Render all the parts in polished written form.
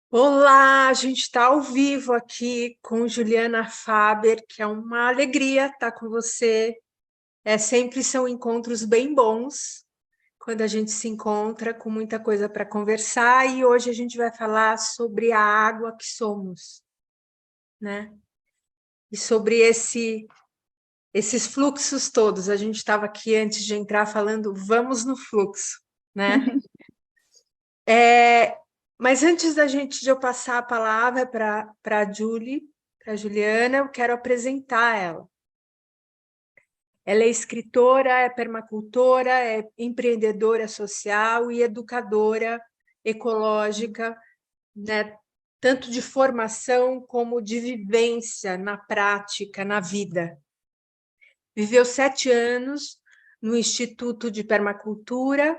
Olá, a gente está ao vivo aqui com Juliana Faber, que é uma alegria estar com você. Sempre são encontros bem bons quando a gente se encontra com muita coisa para conversar e hoje a gente vai falar sobre a água que somos, né? E sobre esses fluxos todos. A gente estava aqui antes de entrar falando, vamos no fluxo, né? Mas antes de eu passar a palavra para a para Juliana, eu quero apresentar ela. Ela é escritora, é permacultora, é empreendedora social e educadora ecológica, né? Tanto de formação como de vivência na prática, na vida. Viveu 7 anos no Instituto de Permacultura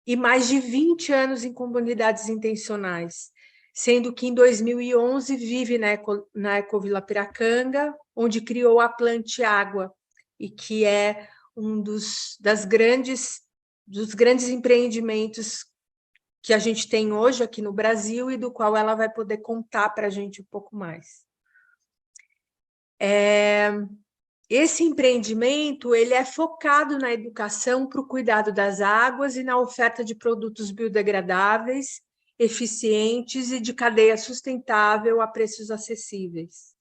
e mais de 20 anos em comunidades intencionais, sendo que em 2011 vive na Ecovila Piracanga, onde criou a Plante Água, e que é dos grandes empreendimentos que a gente tem hoje aqui no Brasil e do qual ela vai poder contar para a gente um pouco mais. Esse empreendimento ele é focado na educação para o cuidado das águas e na oferta de produtos biodegradáveis, eficientes e de cadeia sustentável a preços acessíveis.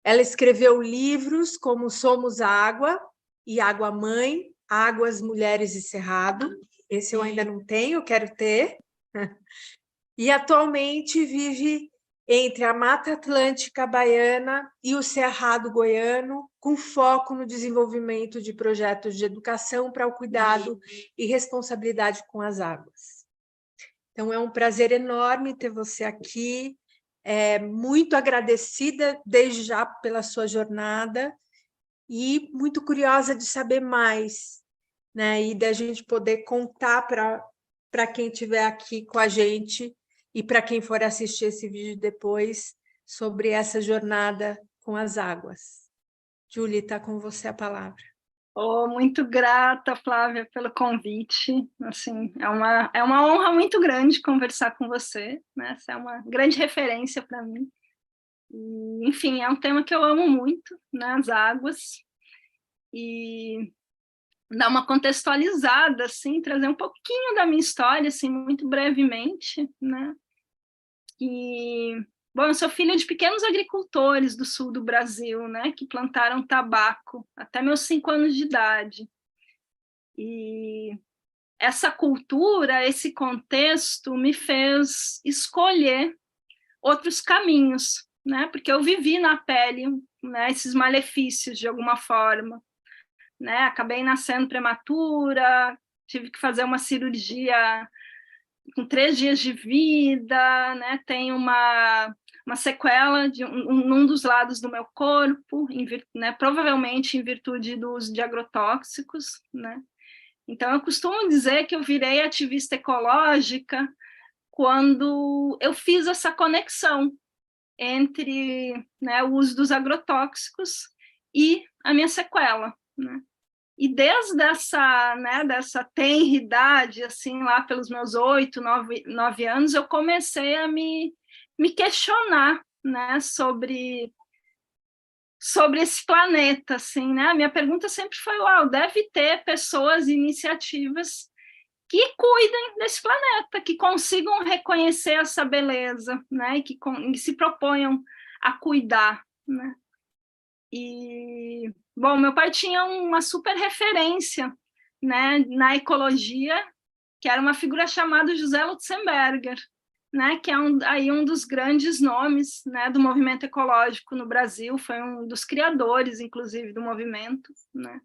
Ela escreveu livros como Somos Água e Água Mãe, Águas, Mulheres e Cerrado. Esse eu ainda não tenho, quero ter. E atualmente vive entre a Mata Atlântica baiana e o Cerrado goiano, com foco no desenvolvimento de projetos de educação para o cuidado e responsabilidade com as águas. Então, é um prazer enorme ter você aqui, muito agradecida desde já pela sua jornada e muito curiosa de saber mais, né? E da gente poder contar para quem estiver aqui com a gente e para quem for assistir esse vídeo depois sobre essa jornada com as águas. Julie, está com você a palavra. Oh, muito grata, Flávia, pelo convite. Assim, é uma honra muito grande conversar com você, né? Essa é uma grande referência para mim. E, enfim, é um tema que eu amo muito, né? As águas. E dar uma contextualizada, assim, trazer um pouquinho da minha história, assim, muito brevemente, né? E, bom, eu sou filha de pequenos agricultores do sul do Brasil, né? Que plantaram tabaco até meus 5 anos de idade. E essa cultura, esse contexto me fez escolher outros caminhos, né? Porque eu vivi na pele, né, esses malefícios de alguma forma, né? Acabei nascendo prematura, tive que fazer uma cirurgia com 3 dias de vida, né? Tenho uma sequela num dos lados do meu corpo, né? Provavelmente em virtude do uso de agrotóxicos, né? Então, eu costumo dizer que eu virei ativista ecológica quando eu fiz essa conexão entre, né, o uso dos agrotóxicos e a minha sequela, né? E desde dessa tenridade, assim, lá pelos meus 8, 9 anos, eu comecei a me questionar, né, sobre esse planeta, assim, né? A minha pergunta sempre foi, uau, deve ter pessoas e iniciativas que cuidem desse planeta, que consigam reconhecer essa beleza, né? E se proponham a cuidar, né? E, bom, meu pai tinha uma super referência, né, na ecologia, que era uma figura chamada José Lutzenberger, né, que é um dos grandes nomes, né, do movimento ecológico no Brasil, foi um dos criadores, inclusive, do movimento, né,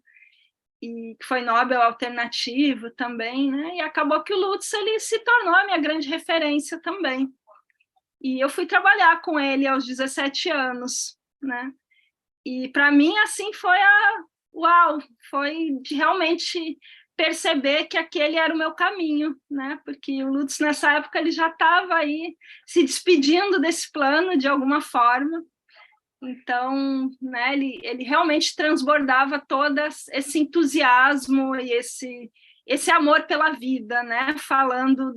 e que foi Nobel alternativo também, né, e acabou que o Lutz ele se tornou a minha grande referência também. E eu fui trabalhar com ele aos 17 anos, né, e para mim, assim, uau, foi de realmente perceber que aquele era o meu caminho, né? Porque o Lutz, nessa época, ele já estava aí se despedindo desse plano de alguma forma. Então, né, ele realmente transbordava todo esse entusiasmo e esse amor pela vida, né? Falando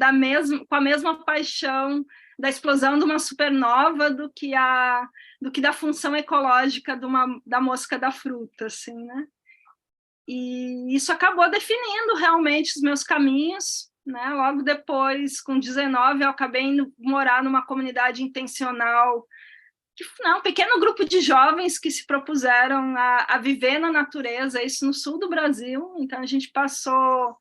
com a mesma paixão da explosão de uma supernova do que da função ecológica da mosca da fruta, assim, né? E isso acabou definindo realmente os meus caminhos, né? Logo depois, com 19, eu acabei indo morar numa comunidade intencional, um pequeno grupo de jovens que se propuseram a viver na natureza, isso no sul do Brasil. Então, a gente passou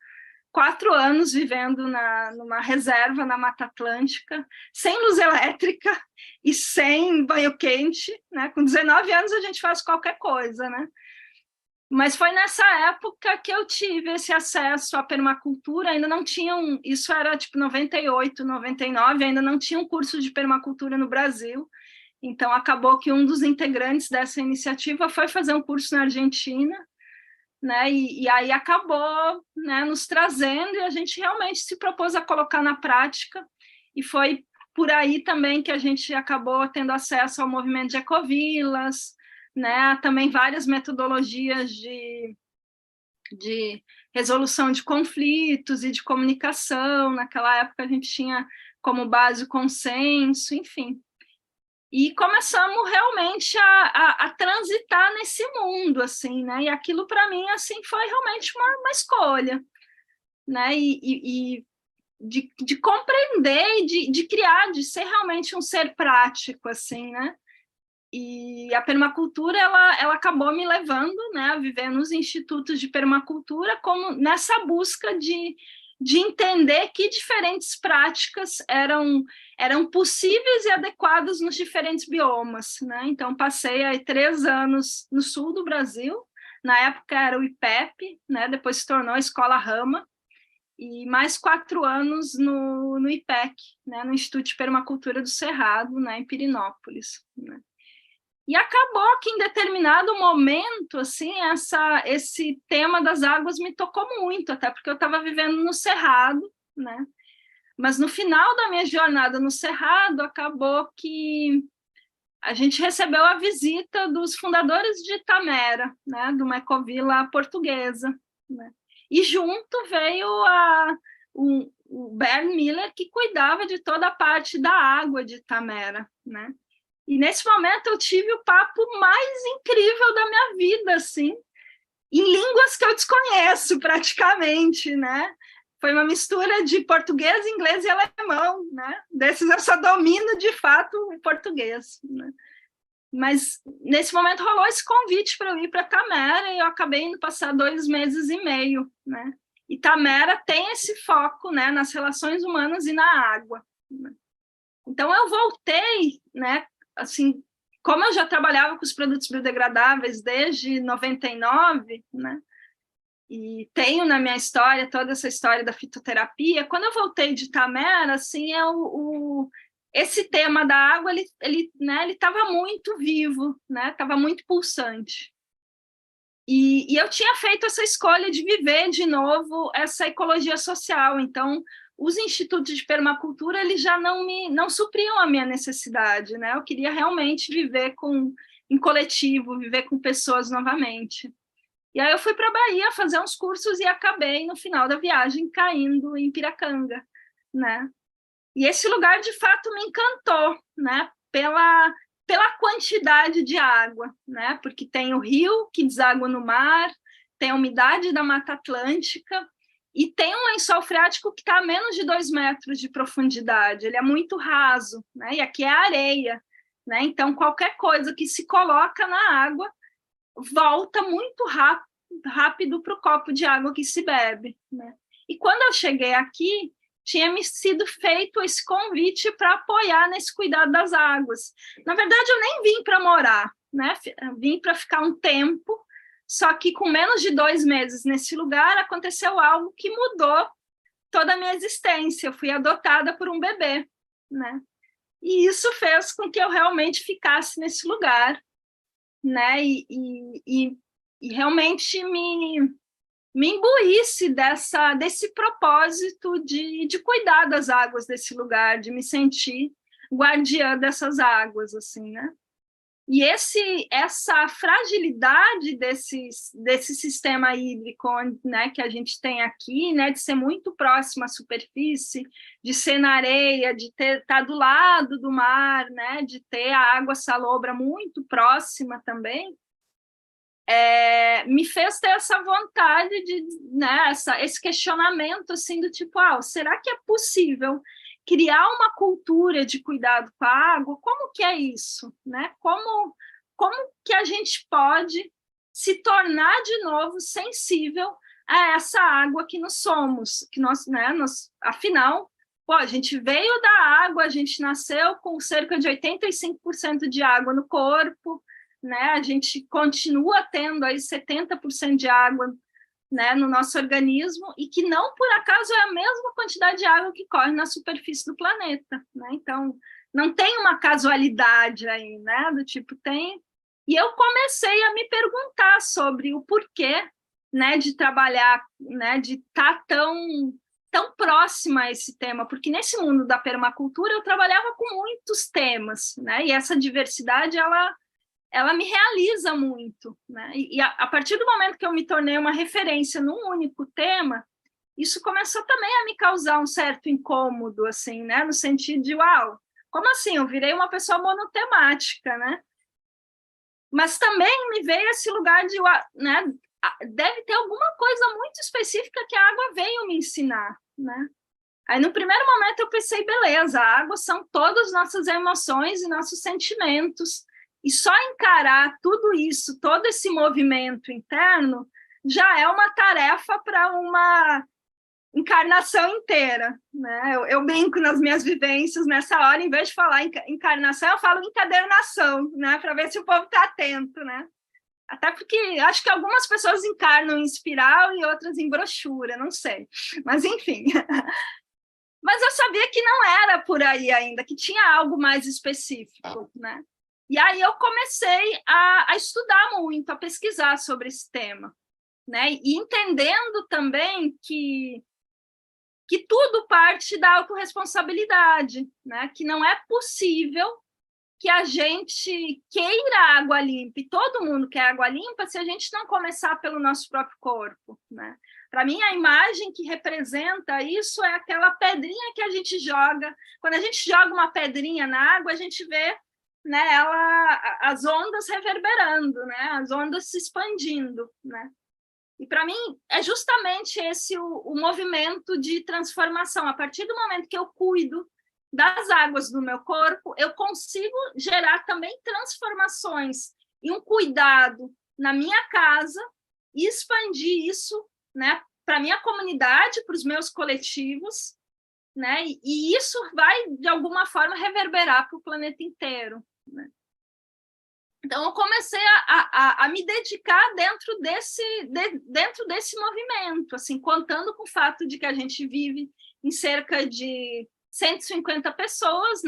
4 anos vivendo numa reserva na Mata Atlântica, sem luz elétrica e sem banho quente, né? Com 19 anos a gente faz qualquer coisa, né? Mas foi nessa época que eu tive esse acesso à permacultura, ainda não tinham, isso era tipo 98, 99, ainda não tinha um curso de permacultura no Brasil, então acabou que um dos integrantes dessa iniciativa foi fazer um curso na Argentina, né, e aí acabou, né, nos trazendo, e a gente realmente se propôs a colocar na prática, e foi por aí também que a gente acabou tendo acesso ao movimento de ecovilas, né, também várias metodologias de resolução de conflitos e de comunicação. Naquela época a gente tinha como base o consenso, enfim. E começamos realmente a transitar nesse mundo, assim, né? E aquilo para mim assim foi realmente uma escolha, né? E de compreender e de criar, de ser realmente um ser prático, assim, né? E a permacultura ela acabou me levando, né, a viver nos institutos de permacultura, como nessa busca de entender que diferentes práticas eram possíveis e adequadas nos diferentes biomas, né? Então passei aí 3 anos no sul do Brasil, na época era o IPEP, né? Depois se tornou a Escola Rama, e mais 4 anos no IPEC, né? No Instituto de Permacultura do Cerrado, né? Em Pirinópolis, né? E acabou que em determinado momento, assim, esse tema das águas me tocou muito, até porque eu estava vivendo no Cerrado, né? Mas no final da minha jornada no Cerrado, acabou que a gente recebeu a visita dos fundadores de Itamera, né? De uma ecovila portuguesa, né? E junto veio o Bernd Miller, que cuidava de toda a parte da água de Itamera, né? E nesse momento eu tive o papo mais incrível da minha vida, assim, em línguas que eu desconheço praticamente, né? Foi uma mistura de português, inglês e alemão, né? Desses eu só domino de fato o português, né? Mas nesse momento rolou esse convite para eu ir para Itamera e eu acabei indo passar 2 meses e meio, né? Itamera tem esse foco, né, nas relações humanas e na água, né? Então eu voltei, né? Assim, como eu já trabalhava com os produtos biodegradáveis desde 99, né? E tenho na minha história toda essa história da fitoterapia, quando eu voltei de Itamera, assim, esse tema da água, ele estava muito vivo, né? Estava muito pulsante. E eu tinha feito essa escolha de viver de novo essa ecologia social, então os institutos de permacultura eles já não supriam a minha necessidade, né? Eu queria realmente viver em coletivo, viver com pessoas novamente. E aí eu fui para a Bahia fazer uns cursos e acabei, no final da viagem, caindo em Piracanga, né? E esse lugar, de fato, me encantou, né? Pela quantidade de água, né? Porque tem o rio que deságua no mar, tem a umidade da Mata Atlântica, e tem um lençol freático que está a menos de 2 metros de profundidade, ele é muito raso, né? E aqui é areia, né? Então qualquer coisa que se coloca na água volta muito rápido para o copo de água que se bebe, né? E quando eu cheguei aqui, tinha me sido feito esse convite para apoiar nesse cuidado das águas. Na verdade, eu nem vim para morar, né? Vim para ficar um tempo. Só que com menos de 2 meses nesse lugar, aconteceu algo que mudou toda a minha existência. Eu fui adotada por um bebê, né? E isso fez com que eu realmente ficasse nesse lugar, né? E realmente me imbuísse desse propósito de cuidar das águas desse lugar, de me sentir guardiã dessas águas, assim, né? E essa fragilidade desse sistema hídrico, né, que a gente tem aqui, né, de ser muito próximo à superfície, de ser na areia, de estar do lado do mar, né, de ter a água salobra muito próxima também, me fez ter essa vontade de, né, esse questionamento assim do tipo, será que é possível criar uma cultura de cuidado com a água? Como que é isso, né? Como que a gente pode se tornar de novo sensível a essa água que nós somos, que nós, né, afinal, a gente veio da água, a gente nasceu com cerca de 85% de água no corpo, né? A gente continua tendo aí 70% de água, né, no nosso organismo, e que não por acaso é a mesma quantidade de água que corre na superfície do planeta, né? Então, não tem uma casualidade aí, né? Do tipo, tem. E eu comecei a me perguntar sobre o porquê, né, de trabalhar, né, de estar tão próxima a esse tema, porque nesse mundo da permacultura eu trabalhava com muitos temas, né? E essa diversidade, ela me realiza muito, né? E a partir do momento que eu me tornei uma referência num único tema, isso começou também a me causar um certo incômodo, assim, né? No sentido de, como assim? Eu virei uma pessoa monotemática, né? Mas também me veio esse lugar de, né? Deve ter alguma coisa muito específica que a água veio me ensinar, né? Aí, no primeiro momento, eu pensei, beleza, a água são todas nossas emoções e nossos sentimentos, e só encarar tudo isso, todo esse movimento interno, já é uma tarefa para uma encarnação inteira, né? Eu brinco nas minhas vivências nessa hora, em vez de falar encarnação, eu falo encadernação, né? Para ver se o povo está atento, né? Até porque acho que algumas pessoas encarnam em espiral e outras em brochura, não sei. Mas, enfim. Mas eu sabia que não era por aí ainda, que tinha algo mais específico, né? E aí eu comecei a estudar muito, a pesquisar sobre esse tema, né? E entendendo também que tudo parte da autorresponsabilidade, né? Que não é possível que a gente queira água limpa, e todo mundo quer água limpa, se a gente não começar pelo nosso próprio corpo, né? Para mim, a imagem que representa isso é aquela pedrinha que a gente joga. Quando a gente joga uma pedrinha na água, a gente vê, né, as ondas reverberando, né, as ondas se expandindo, né? E para mim é justamente esse o movimento de transformação. A partir do momento que eu cuido das águas do meu corpo, eu consigo gerar também transformações e um cuidado na minha casa e expandir isso, né, para a minha comunidade, para os meus coletivos, né, e isso vai, de alguma forma, reverberar para o planeta inteiro, né? Então, eu comecei a me dedicar dentro desse movimento, assim, contando com o fato de que a gente vive em cerca de 150 pessoas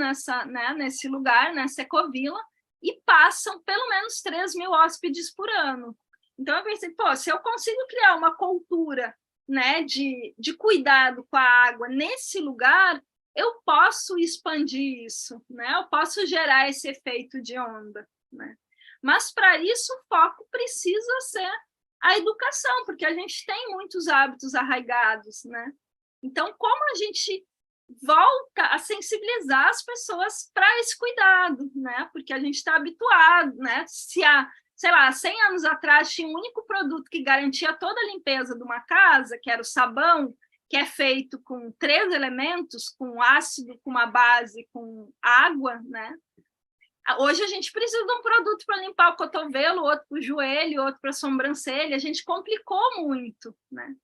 nesse lugar, nessa ecovila, e passam pelo menos 3.000 hóspedes por ano. Então, eu pensei, se eu consigo criar uma cultura, né, de cuidado com a água nesse lugar, eu posso expandir isso, né? Eu posso gerar esse efeito de onda, né? Mas, para isso, o foco precisa ser a educação, porque a gente tem muitos hábitos arraigados, né? Então, como a gente volta a sensibilizar as pessoas para esse cuidado, né? Porque a gente está habituado, né? Se há, sei lá, 100 anos atrás tinha um único produto que garantia toda a limpeza de uma casa, que era o sabão, que é feito com 3 elementos, com ácido, com uma base, com água, né? Hoje a gente precisa de um produto para limpar o cotovelo, outro para o joelho, outro para a sobrancelha. A gente complicou muito, né?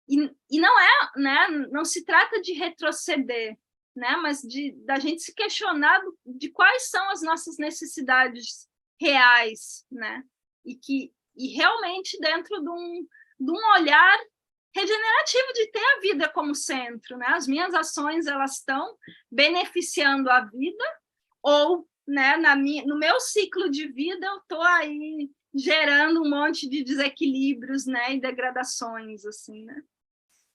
E não é, né? Não se trata de retroceder, né? Mas da gente se questionar de quais são as nossas necessidades reais, né? E realmente dentro de um olhar regenerativo de ter a vida como centro, né? As minhas ações, elas estão beneficiando a vida, ou, né, no meu ciclo de vida eu estou aí gerando um monte de desequilíbrios, né, e degradações, assim, né?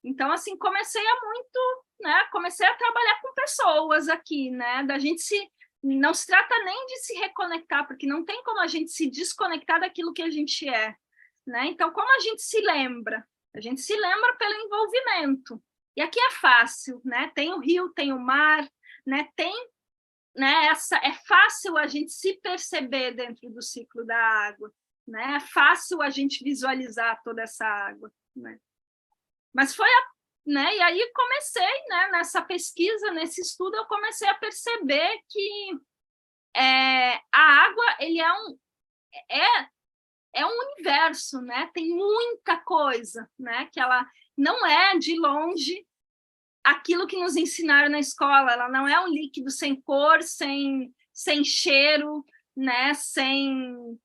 Então, assim, comecei a trabalhar com pessoas aqui, né, da gente não se trata nem de se reconectar, porque não tem como a gente se desconectar daquilo que a gente é, né? Então, como a gente se lembra? A gente se lembra pelo envolvimento. E aqui é fácil, né? Tem o rio, tem o mar, né? Né? É fácil a gente se perceber dentro do ciclo da água, né? É fácil a gente visualizar toda essa água, né? Mas foi né? E aí comecei, né? Nessa pesquisa, nesse estudo, eu comecei a perceber que a água ele é um universo, né? Tem muita coisa, né? Que ela não é de longe aquilo que nos ensinaram na escola. Ela não é um líquido sem cor, sem cheiro, né? Sem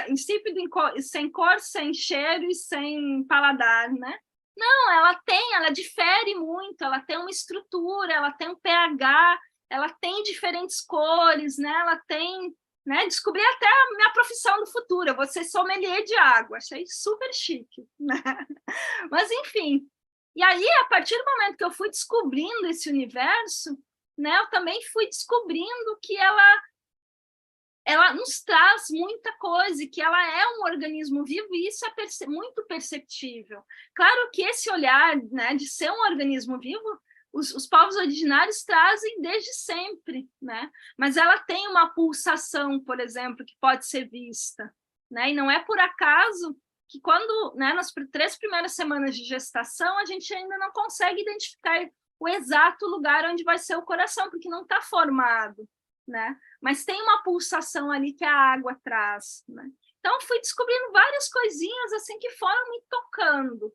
insípido, sem cor, sem cheiro e sem paladar, né? Não, ela difere muito, ela tem uma estrutura, ela tem um pH, ela tem diferentes cores, né? Ela tem, né? Descobri até a minha profissão do futuro, eu vou ser sommelier de água, achei super chique, né? Mas enfim, e aí a partir do momento que eu fui descobrindo esse universo, né? Eu também fui descobrindo que ela nos traz muita coisa, e que ela é um organismo vivo, e isso é muito perceptível. Claro que esse olhar, né, de ser um organismo vivo, os povos originários trazem desde sempre, né? Mas ela tem uma pulsação, por exemplo, que pode ser vista, né? E não é por acaso que quando, né, nas 3 primeiras semanas de gestação, a gente ainda não consegue identificar o exato lugar onde vai ser o coração, porque não está formado, né? Mas tem uma pulsação ali que a água traz, né? Então, fui descobrindo várias coisinhas assim que foram me tocando.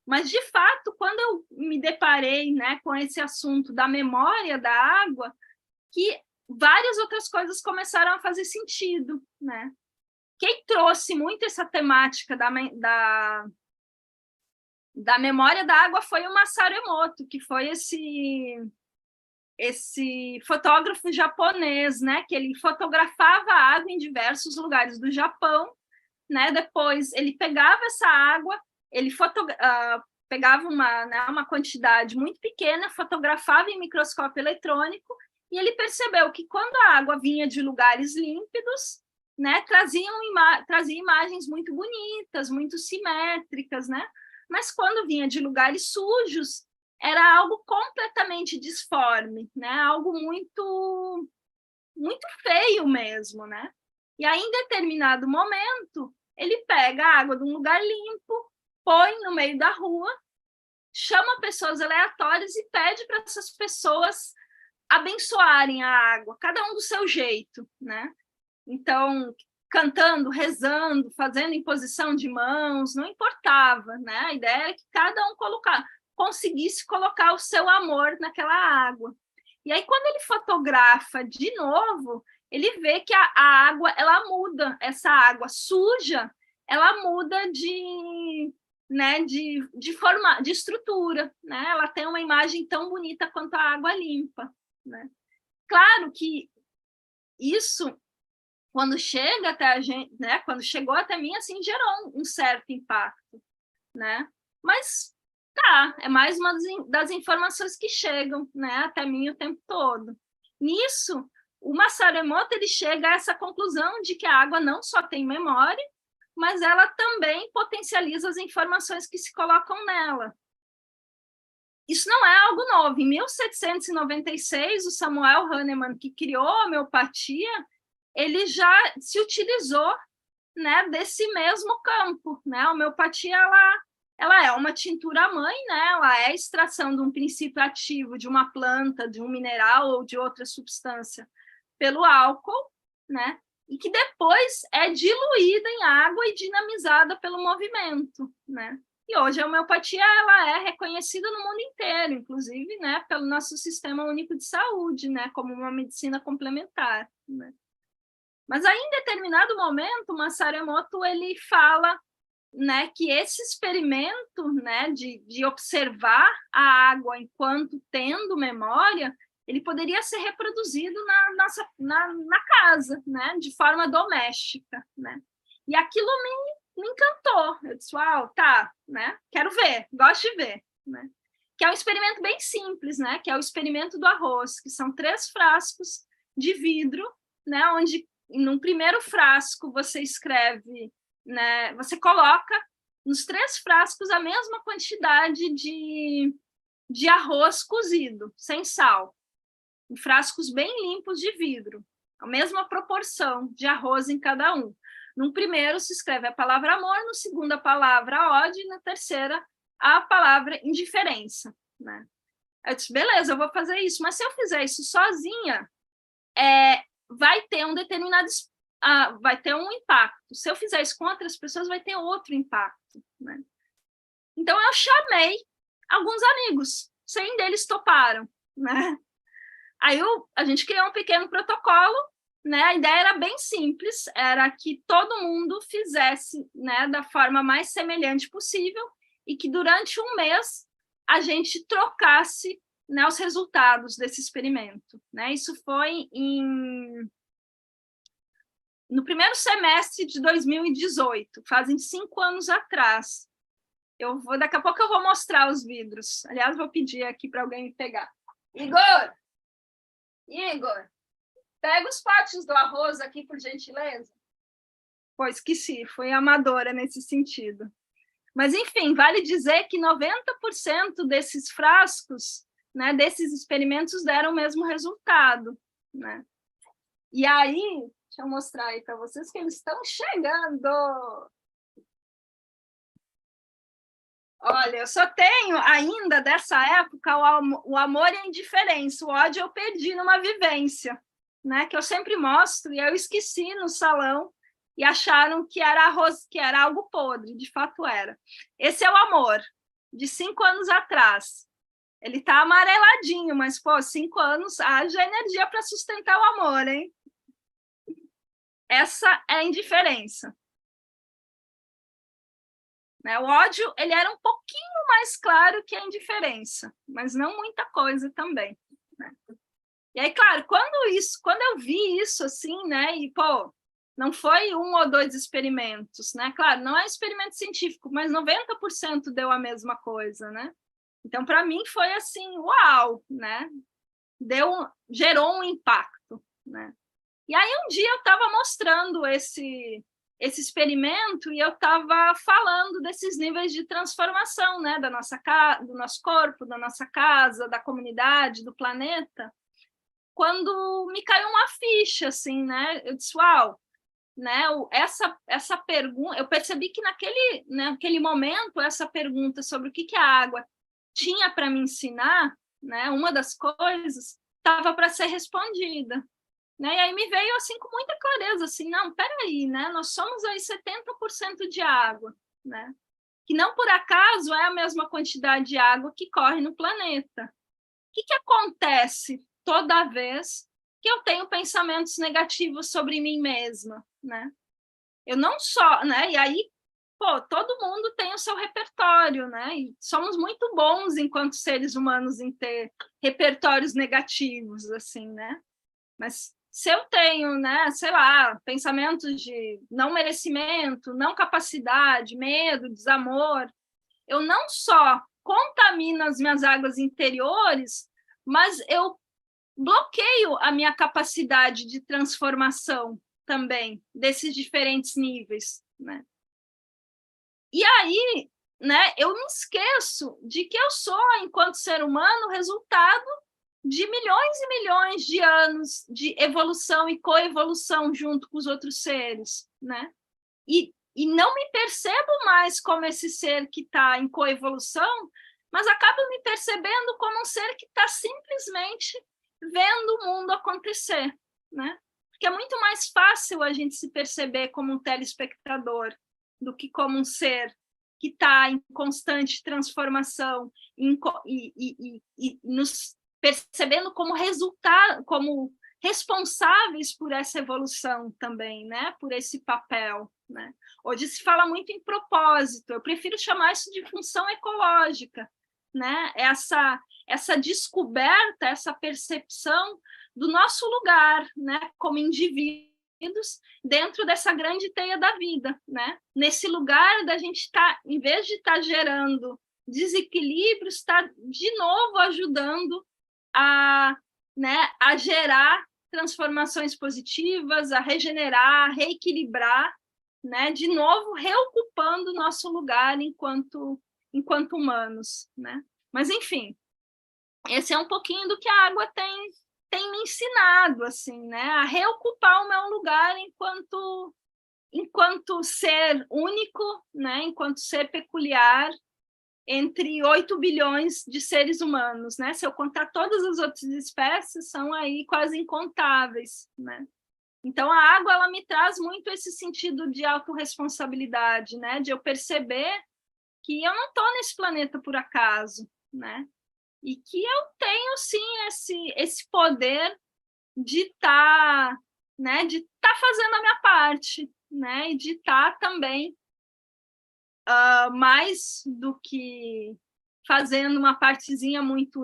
Mas, de fato, quando eu me deparei, né, com esse assunto da memória da água, que várias outras coisas começaram a fazer sentido, né? Quem trouxe muito essa temática da memória da água foi o Masaru Emoto, que foi esse fotógrafo japonês, né, que ele fotografava a água em diversos lugares do Japão, né? Depois ele pegava essa água, ele pegava uma quantidade muito pequena, fotografava em microscópio eletrônico, e ele percebeu que quando a água vinha de lugares límpidos, né, trazia imagens muito bonitas, muito simétricas, né? Mas quando vinha de lugares sujos, era algo completamente disforme, né? Algo muito, muito feio mesmo, né? E aí, em determinado momento, ele pega a água de um lugar limpo, põe no meio da rua, chama pessoas aleatórias e pede para essas pessoas abençoarem a água, cada um do seu jeito, né? Então, cantando, rezando, fazendo imposição de mãos, não importava, né? A ideia era que cada um conseguisse colocar o seu amor naquela água. E aí, quando ele fotografa de novo, ele vê que a água, ela muda, essa água suja, ela muda né, de forma, de estrutura, né? Ela tem uma imagem tão bonita quanto a água limpa, né? Claro que isso, quando chega até a gente, né, quando chegou até mim, assim, gerou um certo impacto, né? Mas é mais uma das informações que chegam, né, até mim o tempo todo. Nisso, o Masaru Emoto, ele chega a essa conclusão de que a água não só tem memória, mas ela também potencializa as informações que se colocam nela. Isso não é algo novo. Em 1796, o Samuel Hahnemann, que criou a homeopatia, ele já se utilizou, né, desse mesmo campo, né? A homeopatia, ela é uma tintura-mãe, né? Ela é a extração de um princípio ativo de uma planta, de um mineral ou de outra substância pelo álcool, né? E que depois é diluída em água e dinamizada pelo movimento, né? E hoje a homeopatia, ela é reconhecida no mundo inteiro, inclusive, né, pelo nosso Sistema Único de Saúde, né, como uma medicina complementar, né? Mas aí, em determinado momento, o Masaru Emoto, ele fala, né, que esse experimento, né, de observar a água enquanto tendo memória, ele poderia ser reproduzido na casa, né, de forma doméstica, né? E aquilo me encantou. Eu disse, uau, tá, né? Quero ver, gosto de ver, né? que é um experimento bem simples, né? Que é o experimento do arroz, que são 3 frascos de vidro, né? Onde, num primeiro frasco, você escreve, né? Você coloca nos 3 frascos a mesma quantidade de arroz cozido, sem sal, em frascos bem limpos de vidro, a mesma proporção de arroz em cada um. No primeiro se escreve a palavra amor, no segundo a palavra ódio, e na terceira a palavra indiferença, né? Eu disse, beleza, eu vou fazer isso, mas se eu fizer isso sozinha, vai ter um determinado, vai ter um impacto. Se eu fizer isso com outras pessoas, vai ter outro impacto, né? Então eu chamei alguns amigos, 100 deles toparam, né? Aí a gente criou um pequeno protocolo, né? A ideia era bem simples, era que todo mundo fizesse, né, da forma mais semelhante possível e que durante um mês a gente trocasse, né, os resultados desse experimento, né? Isso foi no primeiro semestre de 2018, fazem 5 anos atrás. Daqui a pouco eu vou mostrar os vidros. Aliás, vou pedir aqui para alguém me pegar. Igor, pega os potes do arroz aqui, por gentileza. Pô, esqueci, fui amadora nesse sentido. Mas, enfim, vale dizer que 90% desses frascos, né, desses experimentos, deram o mesmo resultado, né? E aí, deixa eu mostrar aí para vocês que eles estão chegando. Olha, eu só tenho ainda dessa época o amor e a indiferença. O ódio eu perdi numa vivência, né, que eu sempre mostro, e eu esqueci no salão, e acharam que era arroz, que era algo podre, de fato era. Esse é o amor, de 5 anos atrás. Ele está amareladinho, mas, pô, 5 anos, haja energia para sustentar o amor, hein? Essa é a indiferença. O ódio, ele era um pouquinho mais claro que a indiferença, mas não muita coisa também, né? E aí, claro, quando eu vi isso, assim, né, e, pô, não foi 1 ou 2 experimentos, né? Claro, não é experimento científico, mas 90% deu a mesma coisa, né? Então, para mim, foi assim, uau, né? Gerou um impacto, né? E aí, um dia eu estava mostrando esse experimento e eu estava falando desses níveis de transformação, né? Do nosso corpo, da nossa casa, da comunidade, do planeta, quando me caiu uma ficha, assim, né? Eu disse, uau, né? Essa pergunta, eu percebi que naquele momento, essa pergunta sobre o que a água tinha para me ensinar, né? Uma das coisas, estava para ser respondida. Né? E aí me veio assim com muita clareza, assim, não, peraí, né? Nós somos aí 70% de água, né? Que não por acaso é a mesma quantidade de água que corre no planeta. O que acontece toda vez que eu tenho pensamentos negativos sobre mim mesma, né? Eu não só, né? E aí, pô, todo mundo tem o seu repertório, né? E somos muito bons enquanto seres humanos em ter repertórios negativos, assim, né? Mas se eu tenho, né, sei lá, pensamentos de não merecimento, não capacidade, medo, desamor, eu não só contamino as minhas águas interiores, mas eu bloqueio a minha capacidade de transformação também, desses diferentes níveis, né? E aí, né, eu me esqueço de que eu sou, enquanto ser humano, resultado de milhões e milhões de anos de evolução e coevolução junto com os outros seres, né? E não me percebo mais como esse ser que está em coevolução, mas acabo me percebendo como um ser que está simplesmente vendo o mundo acontecer, né? Porque é muito mais fácil a gente se perceber como um telespectador do que como um ser que está em constante transformação e nos percebendo como resultado, como responsáveis por essa evolução também, né? Por esse papel, né? Hoje se fala muito em propósito, eu prefiro chamar isso de função ecológica, né? Essa descoberta, essa percepção do nosso lugar, né? Como indivíduos dentro dessa grande teia da vida, né? Nesse lugar da gente estar, em vez de estar gerando, desequilíbrio está, de novo, ajudando a, né, a gerar transformações positivas, a regenerar, a reequilibrar, né, de novo, reocupando o nosso lugar enquanto humanos, né? Mas, enfim, esse é um pouquinho do que a água tem me ensinado, assim, né, a reocupar o meu lugar enquanto ser único, né, enquanto ser peculiar, entre 8 bilhões de seres humanos, né? Se eu contar todas as outras espécies, são aí quase incontáveis, né? Então, a água, ela me traz muito esse sentido de autorresponsabilidade, né? De eu perceber que eu não estou nesse planeta por acaso, né? E que eu tenho, sim, esse poder de estar, né? De estar fazendo a minha parte, né? E de estar também mais do que fazendo uma partezinha muito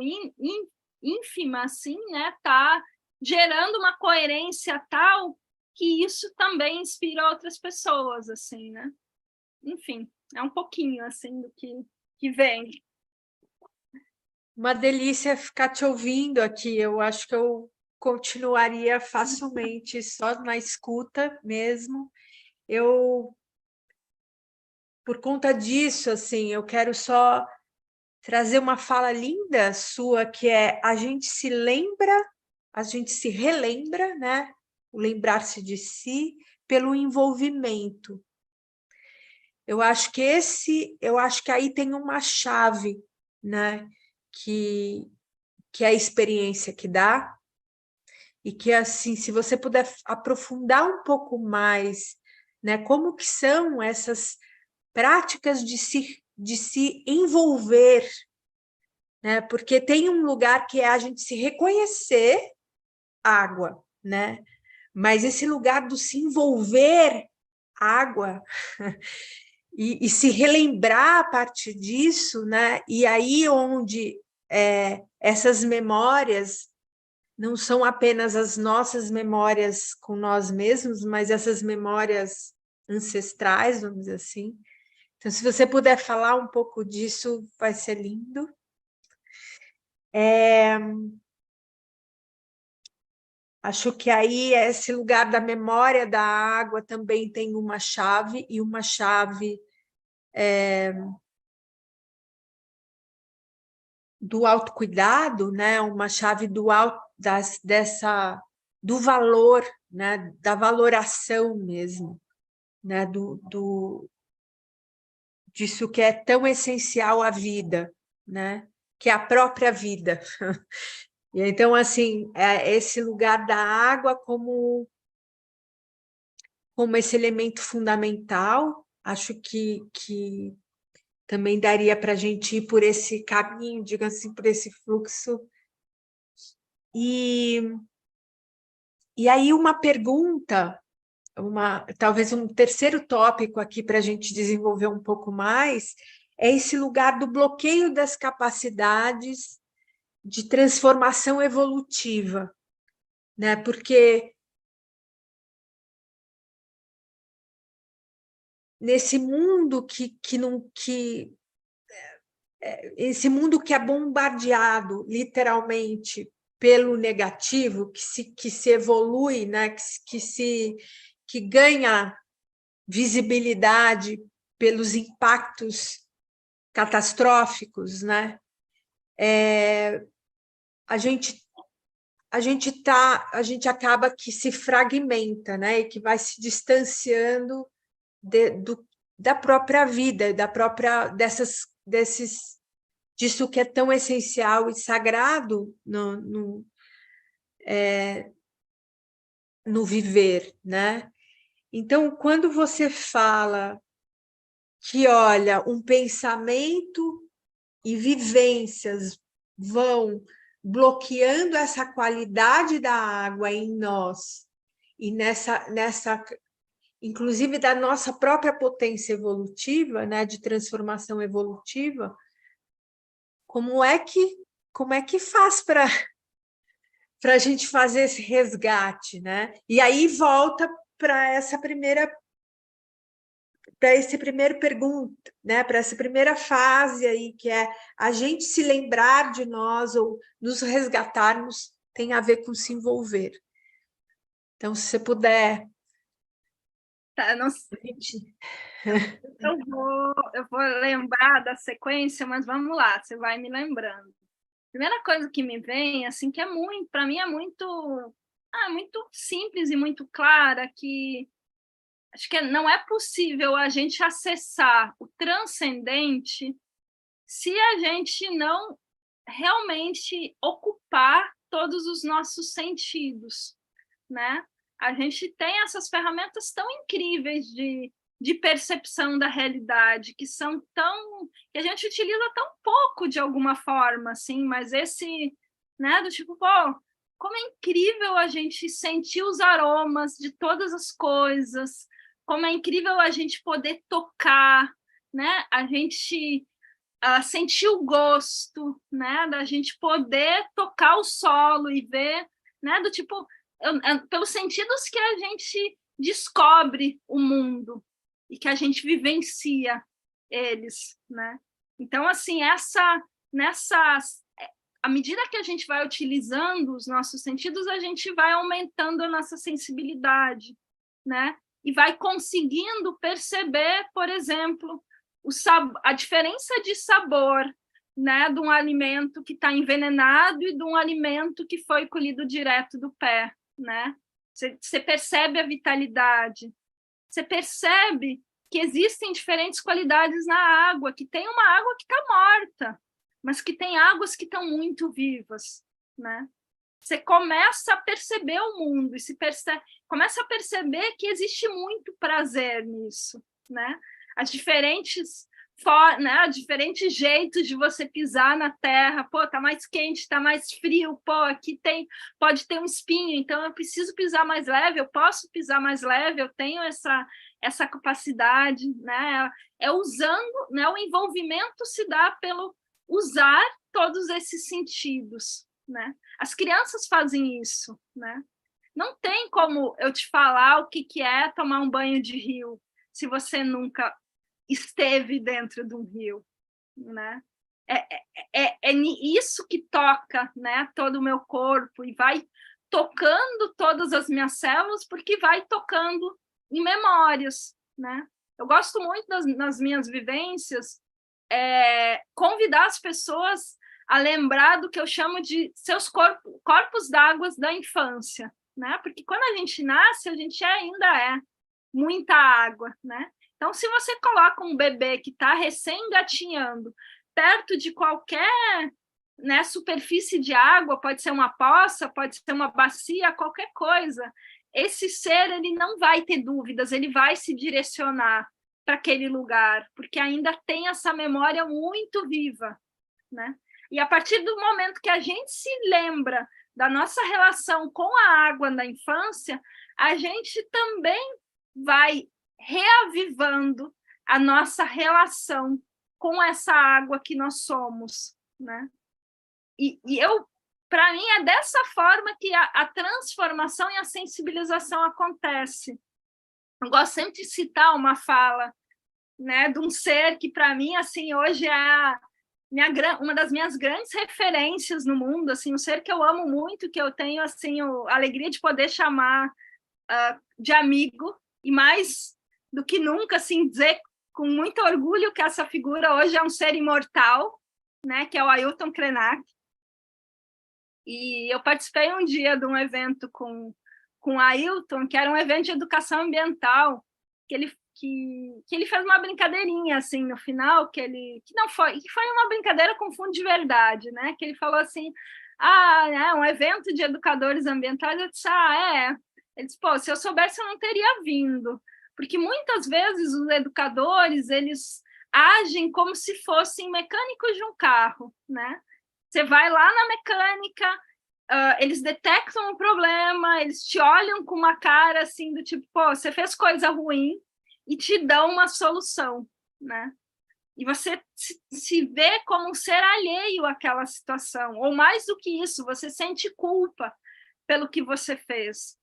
ínfima, assim, né? Tá gerando uma coerência tal que isso também inspira outras pessoas, assim, né? Enfim, é um pouquinho, assim, do que vem. Uma delícia ficar te ouvindo aqui. Eu acho que eu continuaria facilmente só na escuta mesmo. Por conta disso, assim, eu quero só trazer uma fala linda sua, que é a gente se relembra, né? O lembrar-se de si pelo envolvimento. Eu acho que aí tem uma chave, né? Que é a experiência que dá, e que, assim, se você puder aprofundar um pouco mais, né? Como que são essas práticas de se envolver, né? Porque tem um lugar que é a gente se reconhecer água, né? Mas esse lugar do se envolver água e se relembrar a partir disso, né? E aí onde essas memórias não são apenas as nossas memórias com nós mesmos, mas essas memórias ancestrais, vamos dizer assim. Então, se você puder falar um pouco disso, vai ser lindo. Acho que aí esse lugar da memória da água também tem uma chave, e uma chave do autocuidado, né? Uma chave do valor, né? Da valoração mesmo, né? Disso que é tão essencial à vida, né? Que é a própria vida. E então, assim, esse lugar da água como esse elemento fundamental, acho que também daria para a gente ir por esse caminho, digamos assim, por esse fluxo. E aí uma pergunta, talvez um terceiro tópico aqui para a gente desenvolver um pouco mais, é esse lugar do bloqueio das capacidades de transformação evolutiva, né? Porque nesse mundo esse mundo que é bombardeado literalmente pelo negativo, que se evolui, né? que ganha visibilidade pelos impactos catastróficos, né? A gente acaba que se fragmenta, né? E que vai se distanciando da própria vida, disso que é tão essencial e sagrado no viver, né? Então, quando você fala que, olha, um pensamento e vivências vão bloqueando essa qualidade da água em nós, e inclusive da nossa própria potência evolutiva, né, de transformação evolutiva, como é que faz para a gente fazer esse resgate, né? E aí volta para essa primeira para esse primeiro pergunta, né, para essa primeira fase aí, que é a gente se lembrar de nós ou nos resgatarmos, tem a ver com se envolver. Então, se você puder. Tá, não, eu vou lembrar da sequência, mas vamos lá, você vai me lembrando. Primeira coisa que me vem, assim, que é muito, para mim é muito simples e muito clara, que acho que não é possível a gente acessar o transcendente se a gente não realmente ocupar todos os nossos sentidos, né? A gente tem essas ferramentas tão incríveis de percepção da realidade, que são que a gente utiliza tão pouco de alguma forma, assim, mas né, do tipo, pô, como é incrível a gente sentir os aromas de todas as coisas, como é incrível a gente poder tocar, né? A gente sentir o gosto, né? Da gente poder tocar o solo e ver, né? Do tipo, pelos sentidos que a gente descobre o mundo e que a gente vivencia eles, né? Então, assim, à medida que a gente vai utilizando os nossos sentidos, a gente vai aumentando a nossa sensibilidade, né? E vai conseguindo perceber, por exemplo, a diferença de sabor, né, de um alimento que está envenenado e de um alimento que foi colhido direto do pé, né? Você percebe a vitalidade, você percebe que existem diferentes qualidades na água, que tem uma água que está morta, mas que tem águas que estão muito vivas, né? Você começa a perceber o mundo e começa a perceber que existe muito prazer nisso, né? As diferentes jeitos de você pisar na terra, pô, tá mais quente, tá mais frio, pô, aqui pode ter um espinho, então eu preciso pisar mais leve, eu posso pisar mais leve, eu tenho essa capacidade, né? Usando, né? O envolvimento se dá pelo usar todos esses sentidos, né? As crianças fazem isso, né? Não tem como eu te falar o que é tomar um banho de rio se você nunca esteve dentro de um rio, né? É isso que toca, né, todo o meu corpo e vai tocando todas as minhas células, porque vai tocando em memórias, né? Eu gosto muito nas minhas vivências convidar as pessoas a lembrar do que eu chamo de seus corpos d'água da infância, né? Porque quando a gente nasce, a gente ainda é muita água, né? Então, se você coloca um bebê que está recém-engatinhando perto de qualquer, né, superfície de água, pode ser uma poça, pode ser uma bacia, qualquer coisa, esse ser ele não vai ter dúvidas, ele vai se direcionar para aquele lugar, porque ainda tem essa memória muito viva, né? E a partir do momento que a gente se lembra da nossa relação com a água na infância, a gente também vai reavivando a nossa relação com essa água que nós somos, né? E para mim, é dessa forma que a transformação e a sensibilização acontece. Eu gosto sempre de citar uma fala, né, de um ser que, para mim, assim, hoje é uma das minhas grandes referências no mundo, assim, um ser que eu amo muito, que eu tenho assim, a alegria de poder chamar de amigo, e mais do que nunca, assim, dizer com muito orgulho que essa figura hoje é um ser imortal, né, que é o Ailton Krenak. E eu participei um dia de um evento com o Ailton, que era um evento de educação ambiental, que ele fez uma brincadeirinha assim no final, que foi uma brincadeira com fundo de verdade, né? Que ele falou assim: é um evento de educadores ambientais. Eu disse: ele disse: pô, se eu soubesse eu não teria vindo, porque muitas vezes os educadores eles agem como se fossem mecânicos de um carro, né? Você vai lá na mecânica, eles detectam um problema, eles te olham com uma cara assim do tipo, pô, você fez coisa ruim, e te dão uma solução, né? E você se vê como um ser alheio àquela situação, ou mais do que isso, você sente culpa pelo que você fez.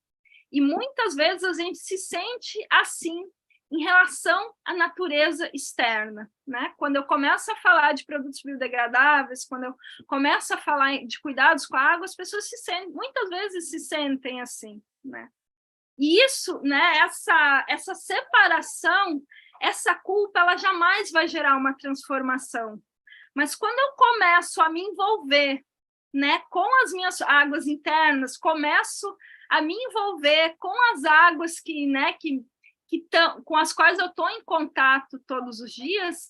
E muitas vezes a gente se sente assim, em relação à natureza externa, né? Quando eu começo a falar de produtos biodegradáveis, quando eu começo a falar de cuidados com a água, as pessoas muitas vezes se sentem assim, né? E isso, né, essa separação, essa culpa, ela jamais vai gerar uma transformação. Mas quando eu começo a me envolver, né, com as minhas águas internas, começo a me envolver com as águas com as quais eu estou em contato todos os dias,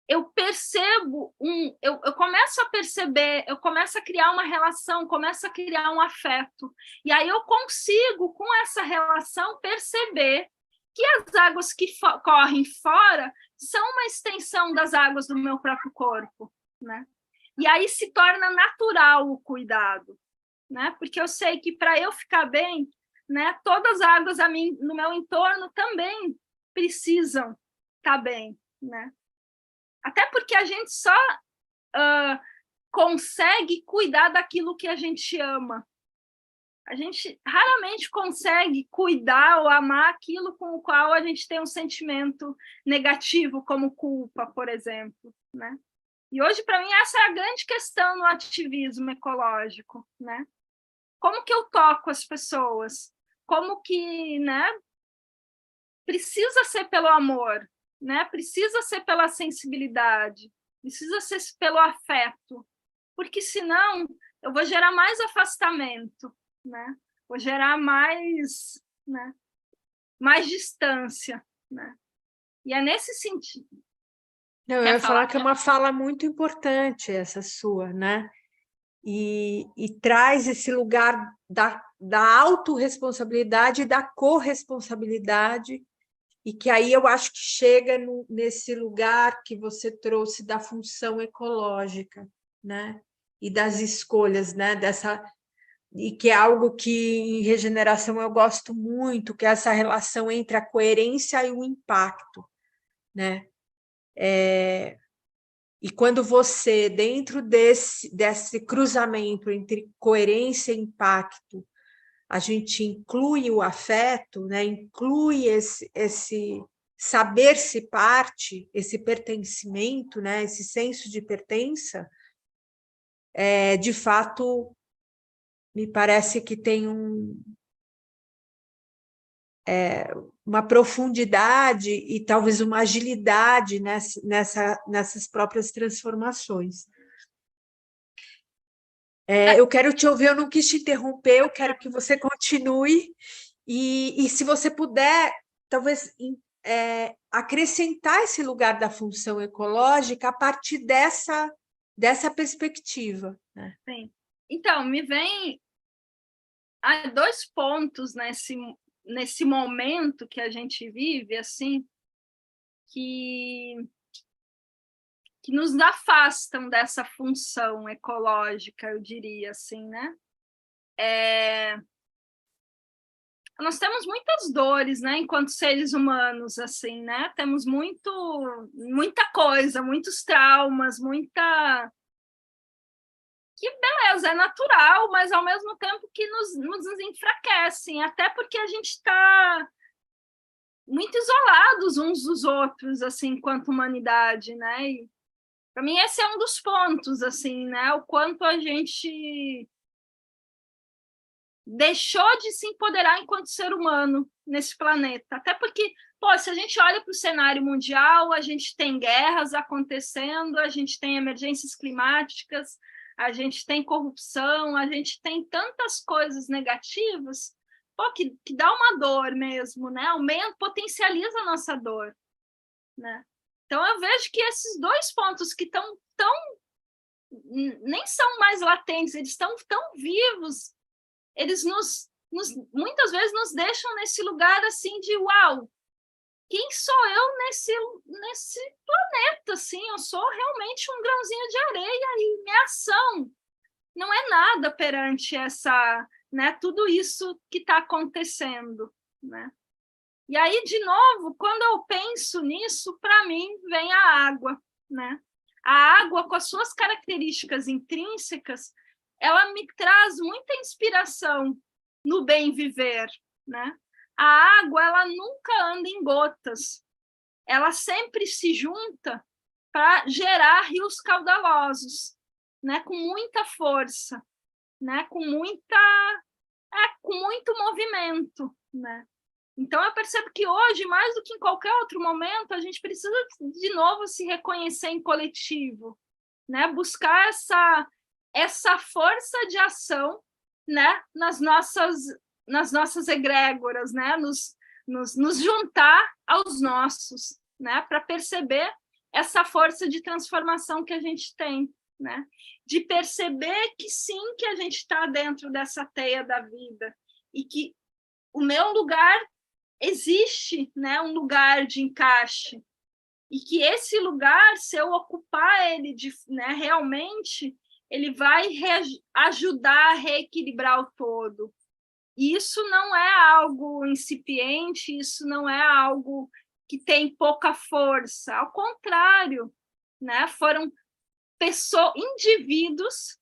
eu percebo eu começo a perceber, eu começo a criar uma relação, começo a criar um afeto. E aí eu consigo, com essa relação, perceber que as águas que correm fora são uma extensão das águas do meu próprio corpo, né? E aí se torna natural o cuidado, né? Porque eu sei que para eu ficar bem, né, todas as águas no meu entorno também precisam estar bem, né? Até porque a gente só consegue cuidar daquilo que a gente ama. A gente raramente consegue cuidar ou amar aquilo com o qual a gente tem um sentimento negativo, como culpa, por exemplo, né? E hoje, para mim, essa é a grande questão no ativismo ecológico, né? Como que eu toco as pessoas? Como que, né? Precisa ser pelo amor, né? Precisa ser pela sensibilidade, precisa ser pelo afeto, porque senão eu vou gerar mais afastamento, né? Vou gerar mais, né? Mais distância, né? E é nesse sentido. Não, eu ia falar que é uma fala muito importante essa sua, né? E traz esse lugar da autorresponsabilidade e da corresponsabilidade, e que aí eu acho que chega nesse lugar que você trouxe da função ecológica, né? E das escolhas, né? E que é algo que em regeneração eu gosto muito, que é essa relação entre a coerência e o impacto, né? E quando você, dentro desse cruzamento entre coerência e impacto, a gente inclui o afeto, né? Inclui esse saber-se parte, esse pertencimento, né? Esse senso de pertença, de fato, me parece que tem uma profundidade e talvez uma agilidade nessas próprias transformações. Eu quero te ouvir, eu não quis te interromper, eu quero que você continue, e se você puder, talvez acrescentar esse lugar da função ecológica a partir dessa perspectiva, né? Sim. Então, me vem dois pontos nesse momento que a gente vive, assim, que nos afastam dessa função ecológica, eu diria assim, né? Nós temos muitas dores, né, enquanto seres humanos, assim, né? Temos muita coisa, muitos traumas, que beleza, é natural, mas ao mesmo tempo que nos enfraquecem, até porque a gente está muito isolados uns dos outros, assim, enquanto humanidade, né? E para mim esse é um dos pontos, assim, né? O quanto a gente deixou de se empoderar enquanto ser humano nesse planeta. Até porque, se a gente olha para o cenário mundial, a gente tem guerras acontecendo, a gente tem emergências climáticas, a gente tem corrupção, a gente tem tantas coisas negativas, que dá uma dor mesmo, né? Potencializa a nossa dor, né? Então eu vejo que esses dois pontos que nem são mais latentes, eles estão tão vivos, eles muitas vezes nos deixam nesse lugar assim de uau, quem sou eu nesse planeta, assim, eu sou realmente um grãozinho de areia e minha ação não é nada perante tudo isso que está acontecendo, né? E aí, de novo, quando eu penso nisso, para mim vem a água, né? A água, com as suas características intrínsecas, ela me traz muita inspiração no bem viver, né? a água ela nunca anda em gotas, ela sempre se junta para gerar rios caudalosos, né, com muita força, né, com muito movimento, né? Então eu percebo que hoje, mais do que em qualquer outro momento, a gente precisa de novo se reconhecer em coletivo, né? Buscar essa força de ação, né, nas nossas egrégoras, né, nos juntar aos nossos, né, para perceber essa força de transformação que a gente tem, né, de perceber que sim, que a gente está dentro dessa teia da vida e que o meu lugar existe, né, um lugar de encaixe, e que esse lugar, se eu ocupar ele né, realmente, ele vai ajudar a reequilibrar o todo. E isso não é algo incipiente, isso não é algo que tem pouca força, ao contrário, né? Foram indivíduos,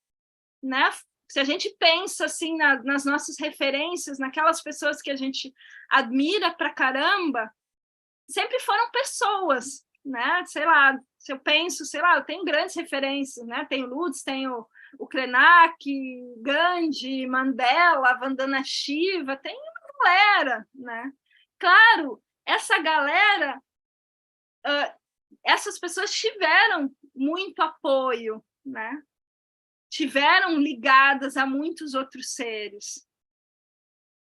né? Se a gente pensa assim nas nossas referências, naquelas pessoas que a gente admira pra caramba, sempre foram pessoas, né? Sei lá, se eu penso, sei lá, eu tenho grandes referências, né? Tenho Lutz, tenho o Krenak, Gandhi, Mandela, Vandana Shiva, tem uma galera, né? Claro, essa galera, essas pessoas tiveram muito apoio, né? Tiveram ligadas a muitos outros seres,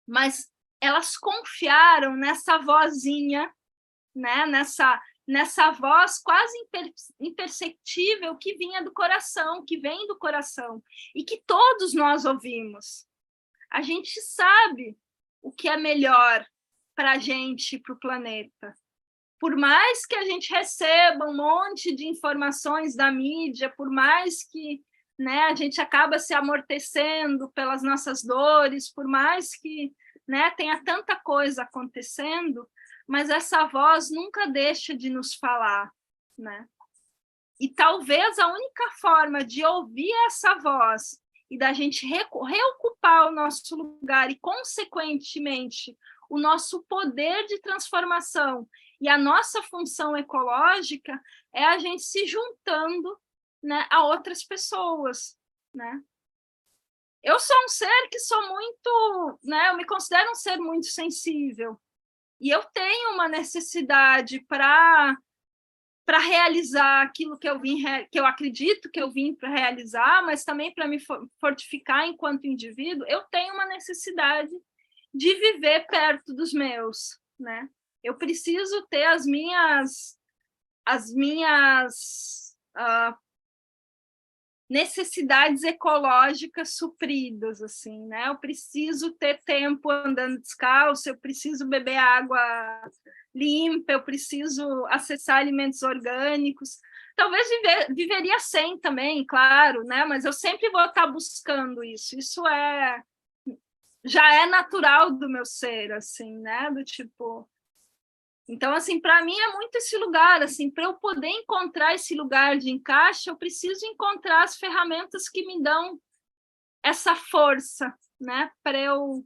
mas elas confiaram nessa vozinha, né? Nessa voz quase imperceptível que vinha do coração, que vem do coração, e que todos nós ouvimos. A gente sabe o que é melhor para a gente e para o planeta. Por mais que a gente receba um monte de informações da mídia, por mais que, né, a gente acaba se amortecendo pelas nossas dores, por mais que, né, tenha tanta coisa acontecendo, mas essa voz nunca deixa de nos falar, né? E talvez a única forma de ouvir essa voz e da gente reocupar o nosso lugar e, consequentemente, o nosso poder de transformação e a nossa função ecológica é a gente se juntando, né, a outras pessoas, né? Eu sou um ser que sou muito, né, eu me considero um ser muito sensível, e eu tenho uma necessidade para realizar aquilo que eu acredito que eu vim para realizar, mas também para me fortificar enquanto indivíduo. Eu tenho uma necessidade de viver perto dos meus, né? Eu preciso ter as minhas necessidades ecológicas supridas, assim, né? Eu preciso ter tempo andando descalço, eu preciso beber água limpa, eu preciso acessar alimentos orgânicos. Talvez viveria sem também, claro, né? Mas eu sempre vou estar buscando isso. Isso já é natural do meu ser, assim, né? Do tipo... Então, assim, para mim é muito esse lugar, assim, para eu poder encontrar esse lugar de encaixe, eu preciso encontrar as ferramentas que me dão essa força, né, para eu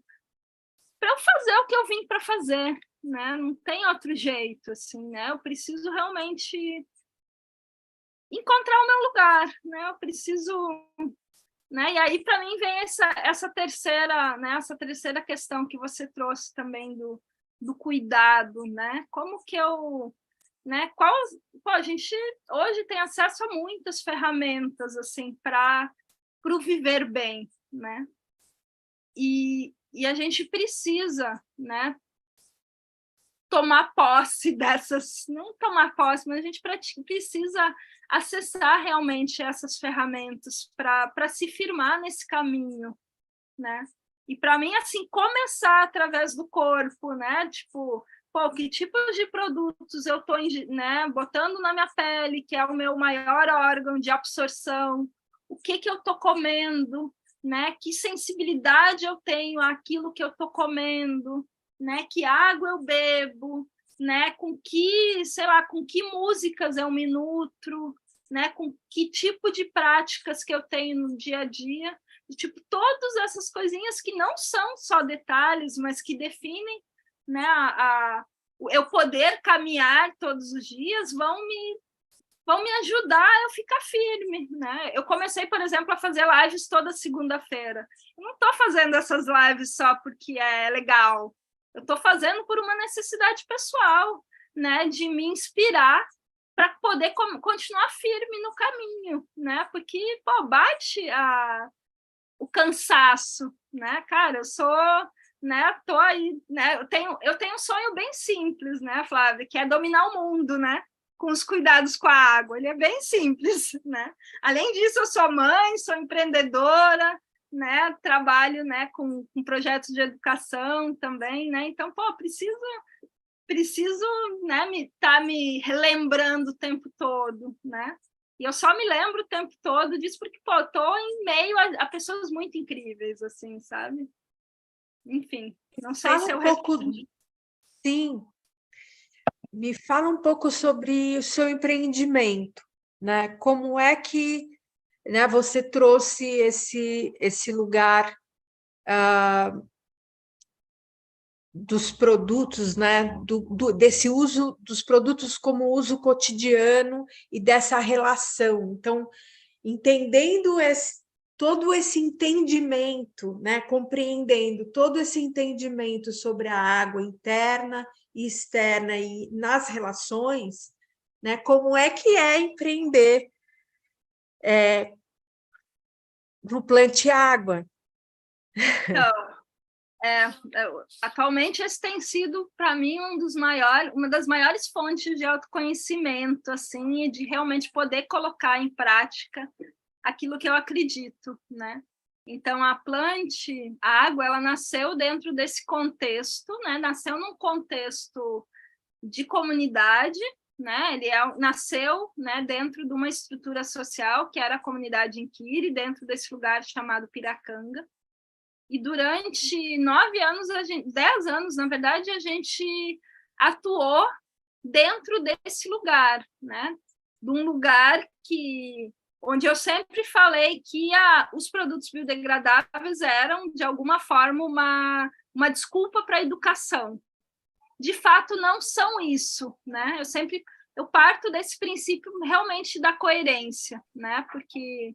fazer o que eu vim para fazer, né? Não tem outro jeito, assim, né? Eu preciso realmente encontrar o meu lugar, né? Eu preciso, né? E aí para mim vem essa terceira, né? Essa terceira questão que você trouxe também do cuidado, né? Como que eu, né? A gente hoje tem acesso a muitas ferramentas assim para o viver bem, né? E a gente precisa, né? Tomar posse dessas, não tomar posse, mas a gente precisa acessar realmente essas ferramentas para se firmar nesse caminho, né? E para mim, assim, começar através do corpo, né? Tipo, pô, que tipos de produtos eu estou, né, botando na minha pele, que é o meu maior órgão de absorção, o que eu estou comendo, né? Que sensibilidade eu tenho àquilo que eu estou comendo, né? Que água eu bebo, né? Com que, sei lá, com que músicas eu me nutro, né? Com que tipo de práticas que eu tenho no dia a dia. Tipo, todas essas coisinhas que não são só detalhes, mas que definem né, eu poder caminhar todos os dias vão me ajudar a eu ficar firme, né? Eu comecei, por exemplo, a fazer lives toda segunda-feira. Eu não estou fazendo essas lives só porque é legal. Eu estou fazendo por uma necessidade pessoal, né? De me inspirar para poder continuar firme no caminho, né? Porque, pô, bate o cansaço, né? Cara, eu sou, né? Tô aí, né? Eu tenho um sonho bem simples, né, Flávia? Que é dominar o mundo, né? Com os cuidados com a água. Ele é bem simples, né? Além disso, eu sou mãe, sou empreendedora, né? Trabalho, né, com projetos de educação também, né? Então, pô, preciso, né, me relembrando o tempo todo, né? E eu só me lembro o tempo todo disso porque, pô, tô em meio a pessoas muito incríveis, assim, sabe? Enfim, não sei Fala se eu um pouco, respondi. sim, me fala um pouco sobre o seu empreendimento, né? Como é que, né, você trouxe esse lugar dos produtos, né, desse uso dos produtos como uso cotidiano e dessa relação. Então, entendendo todo esse entendimento, né, compreendendo todo esse entendimento sobre a água interna e externa e nas relações, né, como é que é empreender no Plante Água? Então, atualmente esse tem sido para mim uma das maiores fontes de autoconhecimento, assim, e de realmente poder colocar em prática aquilo que eu acredito, né? Então a água, ela nasceu dentro desse contexto, né? Nasceu num contexto de comunidade, né? Nasceu, né, dentro de uma estrutura social que era a comunidade Inquiri, dentro desse lugar chamado Piracanga. E durante 9 anos, 10 anos, na verdade, a gente atuou dentro desse lugar, né? De um lugar onde eu sempre falei que os produtos biodegradáveis eram, de alguma forma, uma desculpa para a educação. De fato, não são isso, né? Eu parto desse princípio realmente da coerência, né? Porque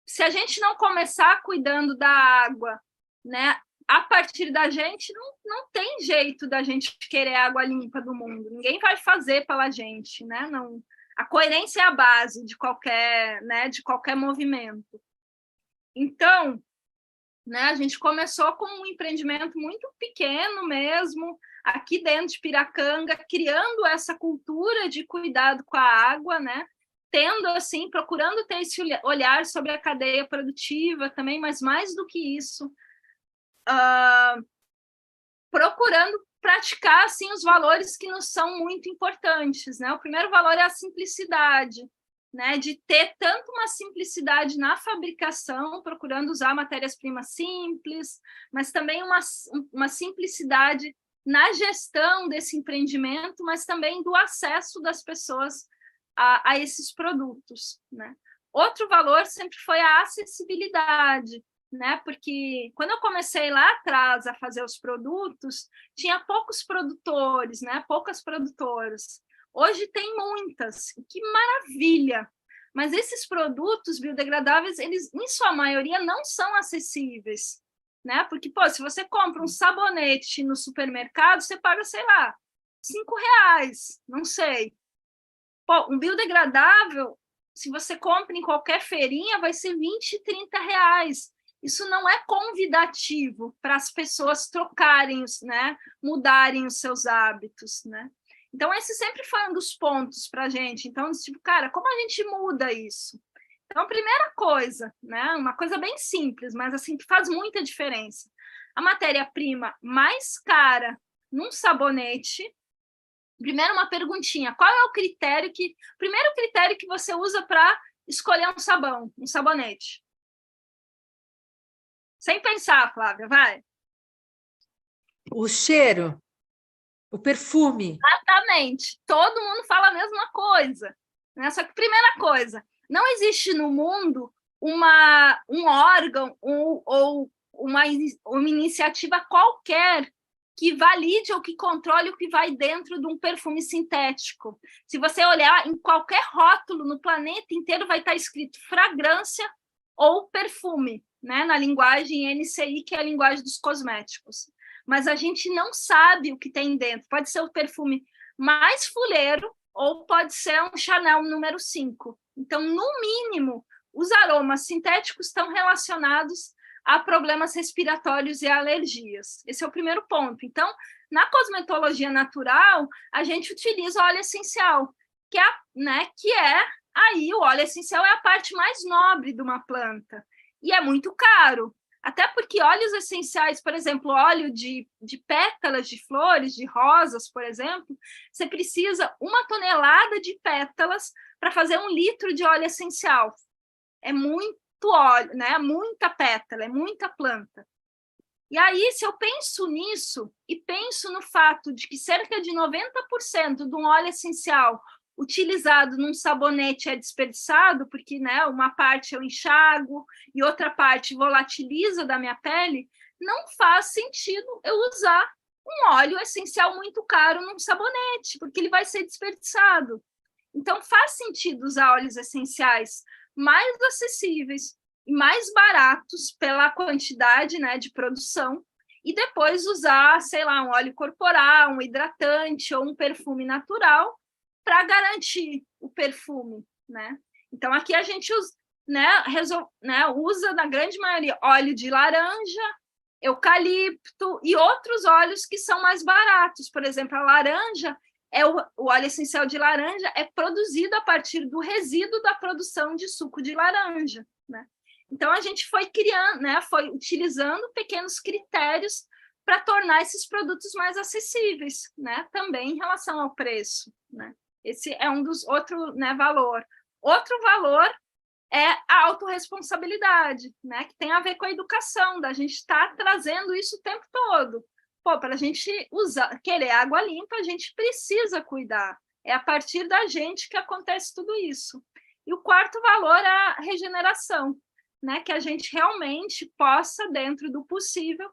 se a gente não começar cuidando da água, né, a partir da gente, não tem jeito da gente querer água limpa do mundo. Ninguém vai fazer pela gente, né? Não, a coerência é a base de qualquer movimento. Então, né, a gente começou com um empreendimento muito pequeno mesmo, aqui dentro de Piracanga, criando essa cultura de cuidado com a água, né? Tendo, assim, procurando ter esse olhar sobre a cadeia produtiva também, mas mais do que isso, procurando praticar, assim, os valores que nos são muito importantes, né? O primeiro valor é a simplicidade, né? De ter tanto uma simplicidade na fabricação, procurando usar matérias-primas simples, mas também uma simplicidade na gestão desse empreendimento, mas também do acesso das pessoas a esses produtos, né? Outro valor sempre foi a acessibilidade, né? Porque quando eu comecei lá atrás a fazer os produtos, tinha poucos produtores, né? Poucas produtoras. Hoje tem muitas, que maravilha! Mas esses produtos biodegradáveis, eles, em sua maioria, não são acessíveis, né? Porque, pô, se você compra um sabonete no supermercado, você paga, sei lá, R$ 5, não sei. Pô, um biodegradável, se você compra em qualquer feirinha, vai ser R$ 20, R$ 30. Isso não é convidativo para as pessoas trocarem, né, mudarem os seus hábitos, né? Então, esse sempre foi um dos pontos para a gente. Então, tipo, cara, como a gente muda isso? Então, a primeira coisa, né, uma coisa bem simples, mas assim, que faz muita diferença. A matéria-prima mais cara num sabonete. Primeiro, uma perguntinha. Qual é o primeiro critério que você usa para escolher um sabão, um sabonete? Sem pensar, Flávia, vai. O cheiro, o perfume. Exatamente. Todo mundo fala a mesma coisa, né? Só que, primeira coisa, não existe no mundo um órgão ou uma iniciativa qualquer que valide ou que controle o que vai dentro de um perfume sintético. Se você olhar em qualquer rótulo no planeta inteiro, vai estar escrito fragrância ou perfume, né? Na linguagem NCI, que é a linguagem dos cosméticos. Mas a gente não sabe o que tem dentro. Pode ser o perfume mais fuleiro ou pode ser um Chanel número 5. Então, no mínimo, os aromas sintéticos estão relacionados a problemas respiratórios e alergias. Esse é o primeiro ponto. Então, na cosmetologia natural, a gente utiliza óleo essencial, que é aí o óleo essencial é a parte mais nobre de uma planta. E é muito caro. Até porque óleos essenciais, por exemplo, óleo de pétalas de flores, de rosas, por exemplo, você precisa 1 tonelada de pétalas para fazer 1 litro de óleo essencial. É muito óleo, né? Muita pétala, é muita planta. E aí, se eu penso nisso e penso no fato de que cerca de 90% de um óleo essencial utilizado num sabonete é desperdiçado, porque, né, uma parte eu enxago e outra parte volatiliza da minha pele, não faz sentido eu usar um óleo essencial muito caro num sabonete, porque ele vai ser desperdiçado. Então, faz sentido usar óleos essenciais mais acessíveis e mais baratos pela quantidade, né, de produção, e depois usar, sei lá, um óleo corporal, um hidratante ou um perfume natural para garantir o perfume, né? Então, aqui a gente usa, usa, na grande maioria, óleo de laranja, eucalipto e outros óleos que são mais baratos. Por exemplo, a laranja, o óleo essencial de laranja é produzido a partir do resíduo da produção de suco de laranja, né? Então, a gente foi criando, né, foi utilizando pequenos critérios para tornar esses produtos mais acessíveis, né? Também em relação ao preço, né? Esse é um dos outros, né, valor. Outro valor é a autorresponsabilidade, né? Que tem a ver com a educação, da gente estar trazendo isso o tempo todo. Pô, para a gente querer água limpa, a gente precisa cuidar. É a partir da gente que acontece tudo isso. E o quarto valor é a regeneração, né? Que a gente realmente possa, dentro do possível,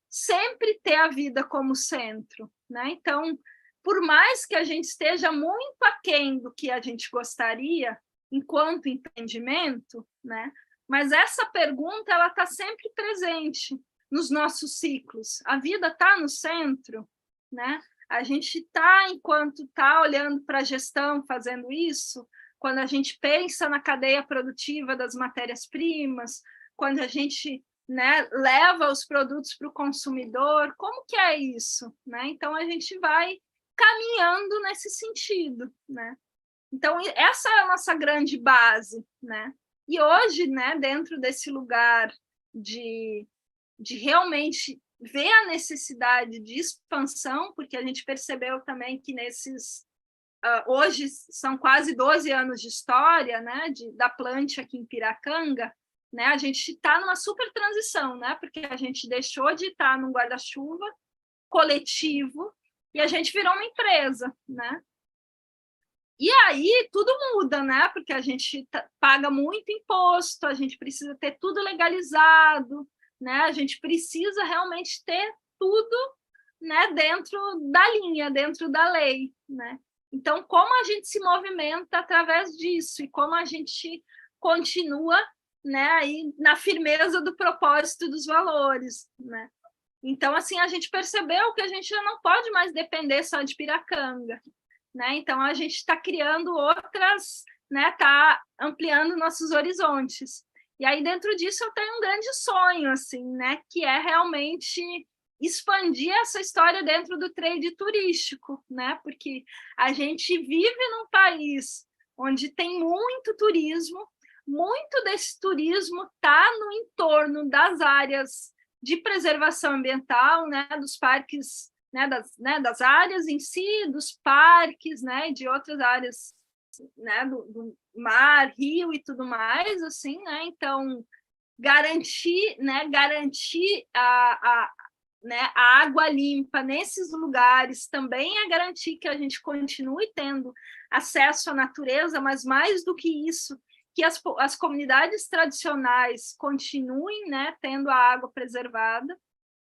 sempre ter a vida como centro, né? Então, por mais que a gente esteja muito aquém do que a gente gostaria, enquanto empreendimento, né? Mas essa pergunta ela está sempre presente nos nossos ciclos. A vida está no centro, né? A gente está, enquanto está olhando para a gestão, fazendo isso, quando a gente pensa na cadeia produtiva das matérias-primas, quando a gente, né, leva os produtos para o consumidor, como que é isso, né? Então, a gente vai caminhando nesse sentido, né? Então, essa é a nossa grande base, né? E hoje, né, dentro desse lugar de realmente ver a necessidade de expansão, porque a gente percebeu também que hoje são quase 12 anos de história, né, da Plant aqui em Piracanga, né? A gente está numa super transição, né? Porque a gente deixou de estar num guarda-chuva coletivo e a gente virou uma empresa, né? E aí tudo muda, né? Porque a gente paga muito imposto, a gente precisa ter tudo legalizado, né? A gente precisa realmente ter tudo, né, dentro da linha, dentro da lei, né? Então, como a gente se movimenta através disso e como a gente continua, né, aí na firmeza do propósito dos valores, né? Então, assim, a gente percebeu que a gente já não pode mais depender só de Piracanga, né? Então, a gente está criando outras, né? Está ampliando nossos horizontes. E aí, dentro disso, eu tenho um grande sonho, assim, né? Que é realmente expandir essa história dentro do trade turístico, né? Porque a gente vive num país onde tem muito turismo, muito desse turismo está no entorno das áreas de preservação ambiental, né? Dos parques, né, das áreas em si, dos parques, né, de outras áreas, né, do mar, rio e tudo mais, assim, né? Então, garantir né, a água limpa nesses lugares também é garantir que a gente continue tendo acesso à natureza, mas mais do que isso, que as comunidades tradicionais continuem, né, tendo a água preservada.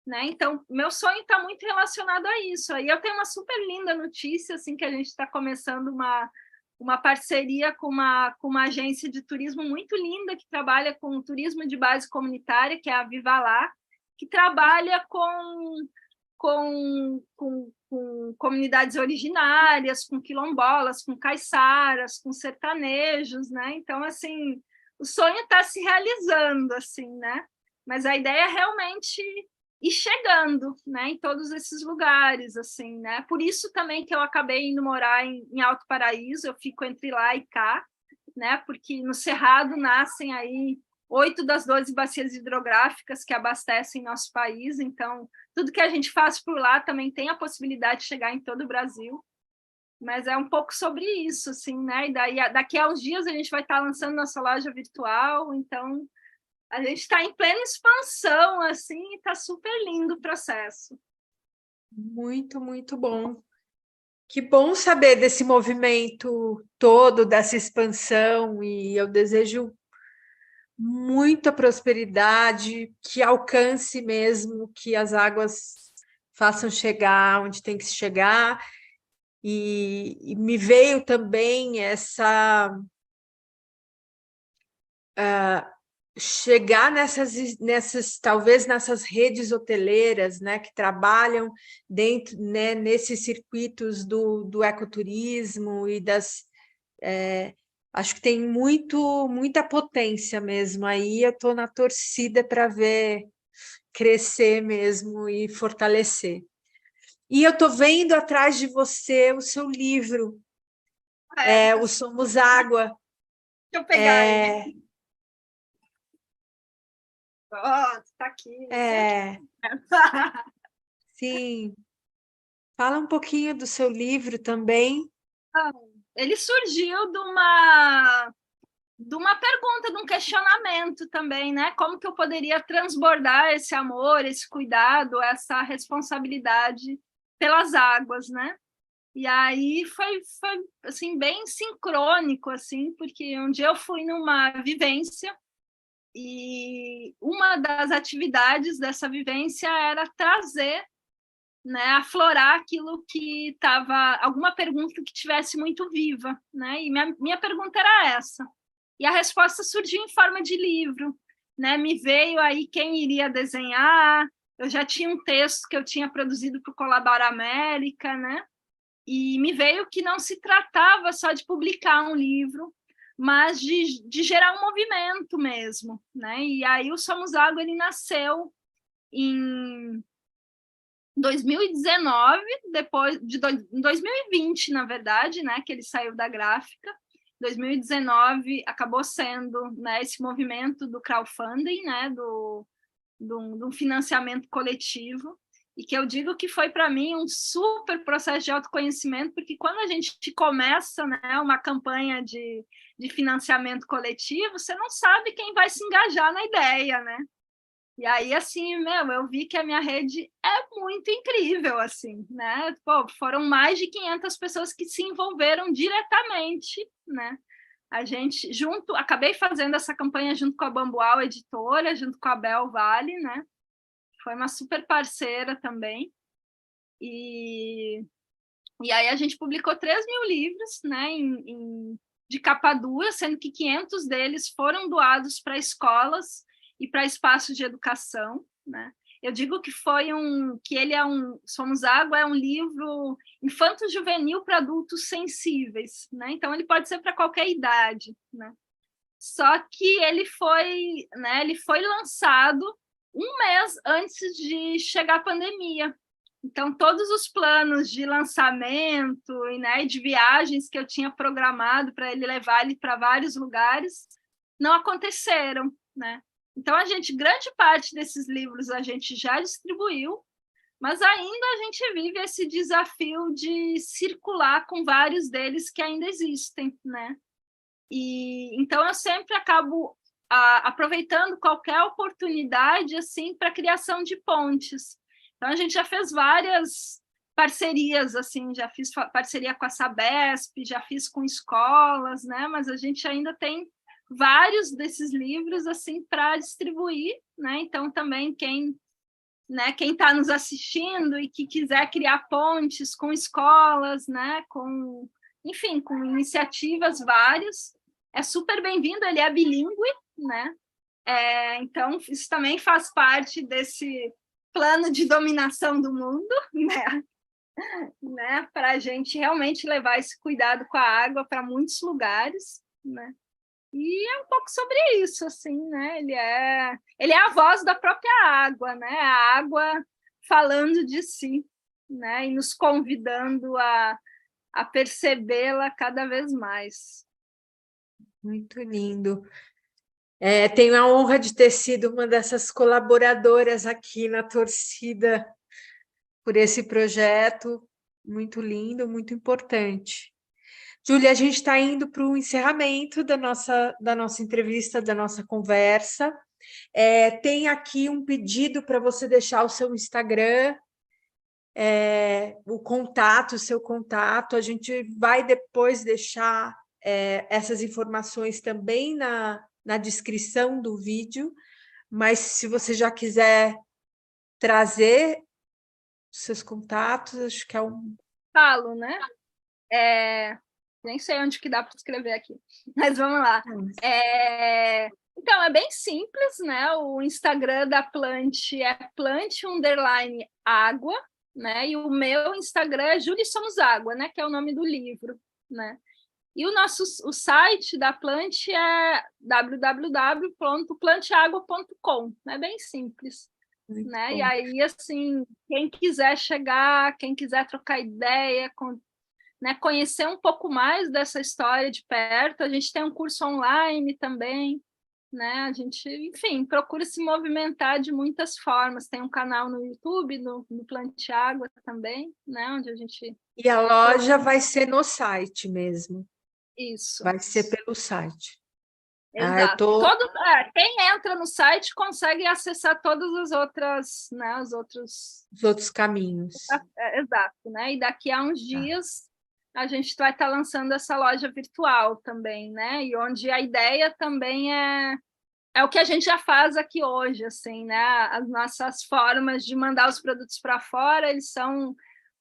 né? Então, meu sonho está muito relacionado a isso. Aí eu tenho uma super linda notícia, assim, que a gente está começando uma parceria com uma agência de turismo muito linda que trabalha com turismo de base comunitária, que é a Viva Lá, que trabalha com comunidades originárias, com quilombolas, com caiçaras, com sertanejos, né? Então, assim, o sonho está se realizando, assim, né? Mas a ideia é realmente ir chegando, né, em todos esses lugares, assim, né? Por isso também que eu acabei indo morar em Alto Paraíso, eu fico entre lá e cá, né? Porque no Cerrado nascem aí 8 das 12 bacias hidrográficas que abastecem nosso país, então tudo que a gente faz por lá também tem a possibilidade de chegar em todo o Brasil. Mas é um pouco sobre isso, assim, né? E daí, daqui a uns dias a gente vai estar lançando nossa loja virtual, então a gente está em plena expansão, assim, e está super lindo o processo. Muito, muito bom. Que bom saber desse movimento todo, dessa expansão, e eu desejo muita prosperidade, que alcance mesmo, que as águas façam chegar onde tem que chegar. E me veio também essa chegar talvez nessas redes hoteleiras, né, que trabalham dentro, né, nesses circuitos do ecoturismo e acho que tem muita potência mesmo aí. Eu estou na torcida para ver crescer mesmo e fortalecer. E eu estou vendo atrás de você o seu livro, o Somos Água. Deixa eu pegar ele. Oh, tá aqui. Sim. Fala um pouquinho do seu livro também. Ele surgiu de uma pergunta, de um questionamento também, né? Como que eu poderia transbordar esse amor, esse cuidado, essa responsabilidade pelas águas, né? E aí foi assim bem sincrônico, assim, porque um dia eu fui numa vivência e uma das atividades dessa vivência era trazer, né, aflorar aquilo que estava, alguma pergunta que tivesse muito viva, né? E minha pergunta era essa. E a resposta surgiu em forma de livro, né? Me veio aí quem iria desenhar. Eu já tinha um texto que eu tinha produzido para o Colabora América, né? E me veio que não se tratava só de publicar um livro, mas de gerar um movimento mesmo, né? E aí o Somos Água ele nasceu em 2019, depois de 2020, na verdade, né, que ele saiu da gráfica. 2019 acabou sendo, né, esse movimento do crowdfunding, né, do financiamento coletivo, e que eu digo que foi para mim um super processo de autoconhecimento, porque quando a gente começa, né, uma campanha de financiamento coletivo, você não sabe quem vai se engajar na ideia, né? E aí, assim, eu vi que a minha rede é muito incrível, assim, né? Pô, foram mais de 500 pessoas que se envolveram diretamente, né? A gente, acabei fazendo essa campanha junto com a Bambual Editora, junto com a Bel Vale, né? Foi uma super parceira também. E aí a gente publicou 3.000 livros, né? De capa dura, sendo que 500 deles foram doados para escolas e para espaços de educação, né? Eu digo que Somos Água é um livro infanto-juvenil para adultos sensíveis, né? Então ele pode ser para qualquer idade, né? Só que ele foi lançado um mês antes de chegar a pandemia. Então, todos os planos de lançamento e, né, de viagens que eu tinha programado para ele levar ele para vários lugares não aconteceram, né? Então, grande parte desses livros a gente já distribuiu, mas ainda a gente vive esse desafio de circular com vários deles que ainda existem, né? E então eu sempre acabo aproveitando qualquer oportunidade assim para criação de pontes. Então a gente já fez várias parcerias, assim, já fiz parceria com a Sabesp, já fiz com escolas, né? Mas a gente ainda tem vários desses livros assim para distribuir, né? Então também quem né, quem está nos assistindo e que quiser criar pontes com escolas, né, com, enfim, com iniciativas várias, é super bem-vindo, ele é bilíngue, né? Então, isso também faz parte desse plano de dominação do mundo, né? Para a gente realmente levar esse cuidado com a água para muitos lugares, né? E é um pouco sobre isso, assim, né? Ele é a voz da própria água, né? A água falando de si, né? E nos convidando a percebê-la cada vez mais. Muito lindo. Tenho a honra de ter sido uma dessas colaboradoras aqui na torcida por esse projeto muito lindo, muito importante. Júlia, a gente está indo para o encerramento da nossa entrevista, da nossa conversa. Tem aqui um pedido para você deixar o seu Instagram, o seu contato. A gente vai depois deixar essas informações também na descrição do vídeo, mas se você já quiser trazer seus contatos, acho que é um... Falo, né? Nem sei onde que dá para escrever aqui, mas vamos lá. Então, é bem simples, né? O Instagram da Plant é plant_água, né? E o meu Instagram é Júlia Somos Água, né? Que é o nome do livro, né? E o site da Plant é www.planteagua.com. É bem simples, né? E aí, assim, quem quiser chegar, quem quiser trocar ideia, né, conhecer um pouco mais dessa história de perto, a gente tem um curso online também, né? A gente, enfim, procura se movimentar de muitas formas. Tem um canal no YouTube, no Plante Água também, né? Onde a gente... E a loja vai ser no site mesmo. Isso. Vai ser pelo site. Exato. Quem entra no site consegue acessar todas as outras, né? Os outros caminhos. Exato, né? E daqui a uns dias a gente vai estar lançando essa loja virtual também, né? E onde a ideia também é o que a gente já faz aqui hoje, assim, né? As nossas formas de mandar os produtos para fora, eles são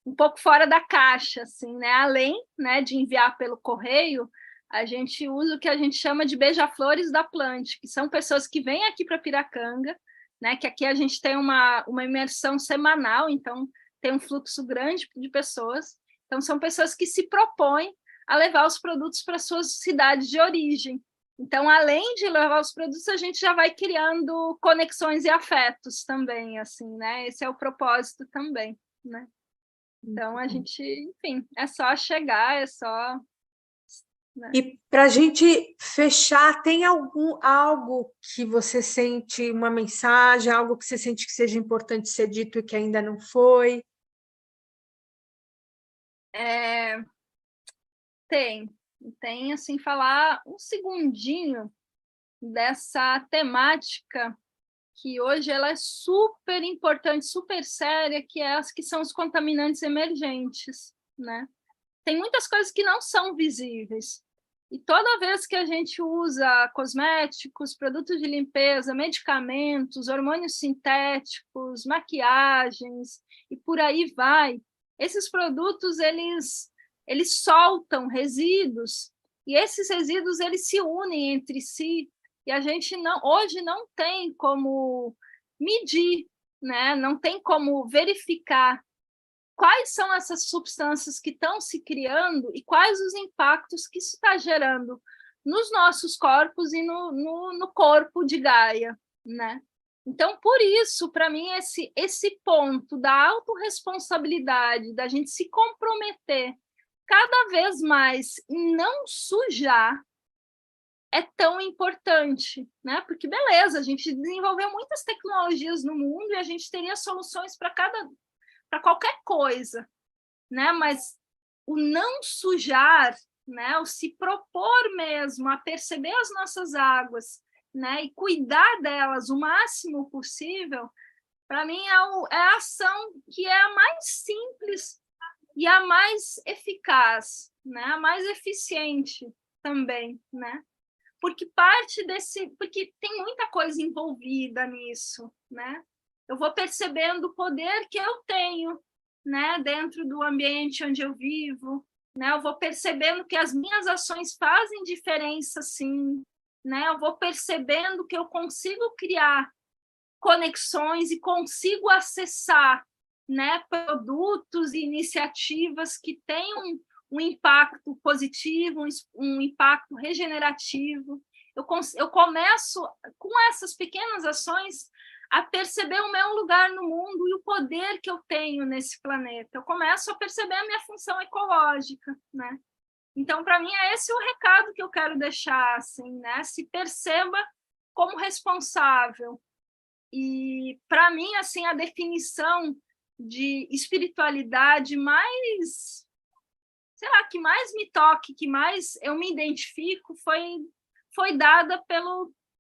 um pouco fora da caixa, assim, né? Além, né, de enviar pelo correio, a gente usa o que a gente chama de beija-flores da Plant, que são pessoas que vêm aqui para Piracanga, né? Que aqui a gente tem uma imersão semanal, então tem um fluxo grande de pessoas. Então, são pessoas que se propõem a levar os produtos para suas cidades de origem. Então, além de levar os produtos, a gente já vai criando conexões e afetos também, assim, né? Esse é o propósito também, né? Então, a gente, enfim, é só chegar, é só... Né? E para a gente fechar, tem algo que você sente, uma mensagem, algo que você sente que seja importante ser dito e que ainda não foi? Tem, assim, falar um segundinho dessa temática que hoje ela é super importante, super séria, que é as que são os contaminantes emergentes, né? Tem muitas coisas que não são visíveis. E toda vez que a gente usa cosméticos, produtos de limpeza, medicamentos, hormônios sintéticos, maquiagens e por aí vai, esses produtos eles soltam resíduos e esses resíduos eles se unem entre si e a gente hoje não tem como medir, né? Não tem como verificar quais são essas substâncias que estão se criando e quais os impactos que isso está gerando nos nossos corpos e no corpo de Gaia, né? Então, por isso, para mim, esse ponto da autorresponsabilidade, da gente se comprometer cada vez mais em não sujar, é tão importante, né? Porque, beleza, a gente desenvolveu muitas tecnologias no mundo e a gente teria soluções para qualquer coisa, né? Mas o não sujar, né? O se propor mesmo a perceber as nossas águas, né? E cuidar delas o máximo possível, para mim é a ação que é a mais simples e a mais eficaz, né? A mais eficiente também, né? Porque tem muita coisa envolvida nisso, né? eu vou percebendo o poder que eu tenho, né, dentro do ambiente onde eu vivo, né? Eu vou percebendo que as minhas ações fazem diferença, sim, né? Eu vou percebendo que eu consigo criar conexões e consigo acessar, né, produtos e iniciativas que têm um impacto positivo, um impacto regenerativo. Eu começo, com essas pequenas ações, a perceber o meu lugar no mundo e o poder que eu tenho nesse planeta. Eu começo a perceber a minha função ecológica, né? Então, para mim, é esse o recado que eu quero deixar, assim, né? Se perceba como responsável. E, para mim, assim, a definição de espiritualidade mais, sei lá, que mais me toque, que mais eu me identifico, foi dada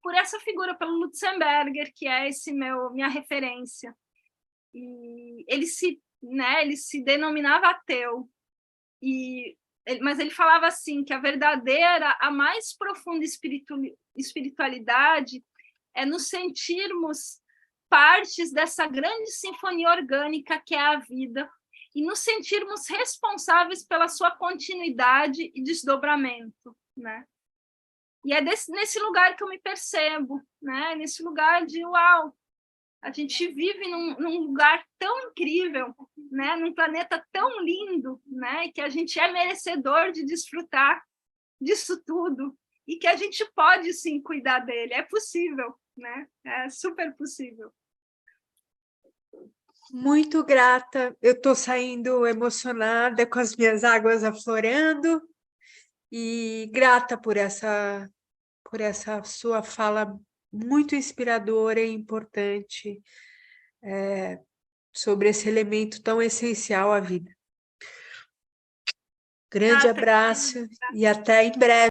por essa figura, pelo Lutzenberger, que é minha referência. E ele se denominava ateu, mas ele falava assim, que a verdadeira, a mais profunda espiritualidade é nos sentirmos partes dessa grande sinfonia orgânica que é a vida e nos sentirmos responsáveis pela sua continuidade e desdobramento, né? E é nesse lugar que eu me percebo, né? Nesse lugar de, uau, a gente vive num lugar tão incrível, né? Num planeta tão lindo, né? Que a gente é merecedor de desfrutar disso tudo e que a gente pode, sim, cuidar dele. É possível, né? É super possível. Muito grata. Eu estou saindo emocionada com as minhas águas aflorando e grata por essa sua fala muito inspiradora e importante sobre esse elemento tão essencial à vida. Grande abraço e até em breve.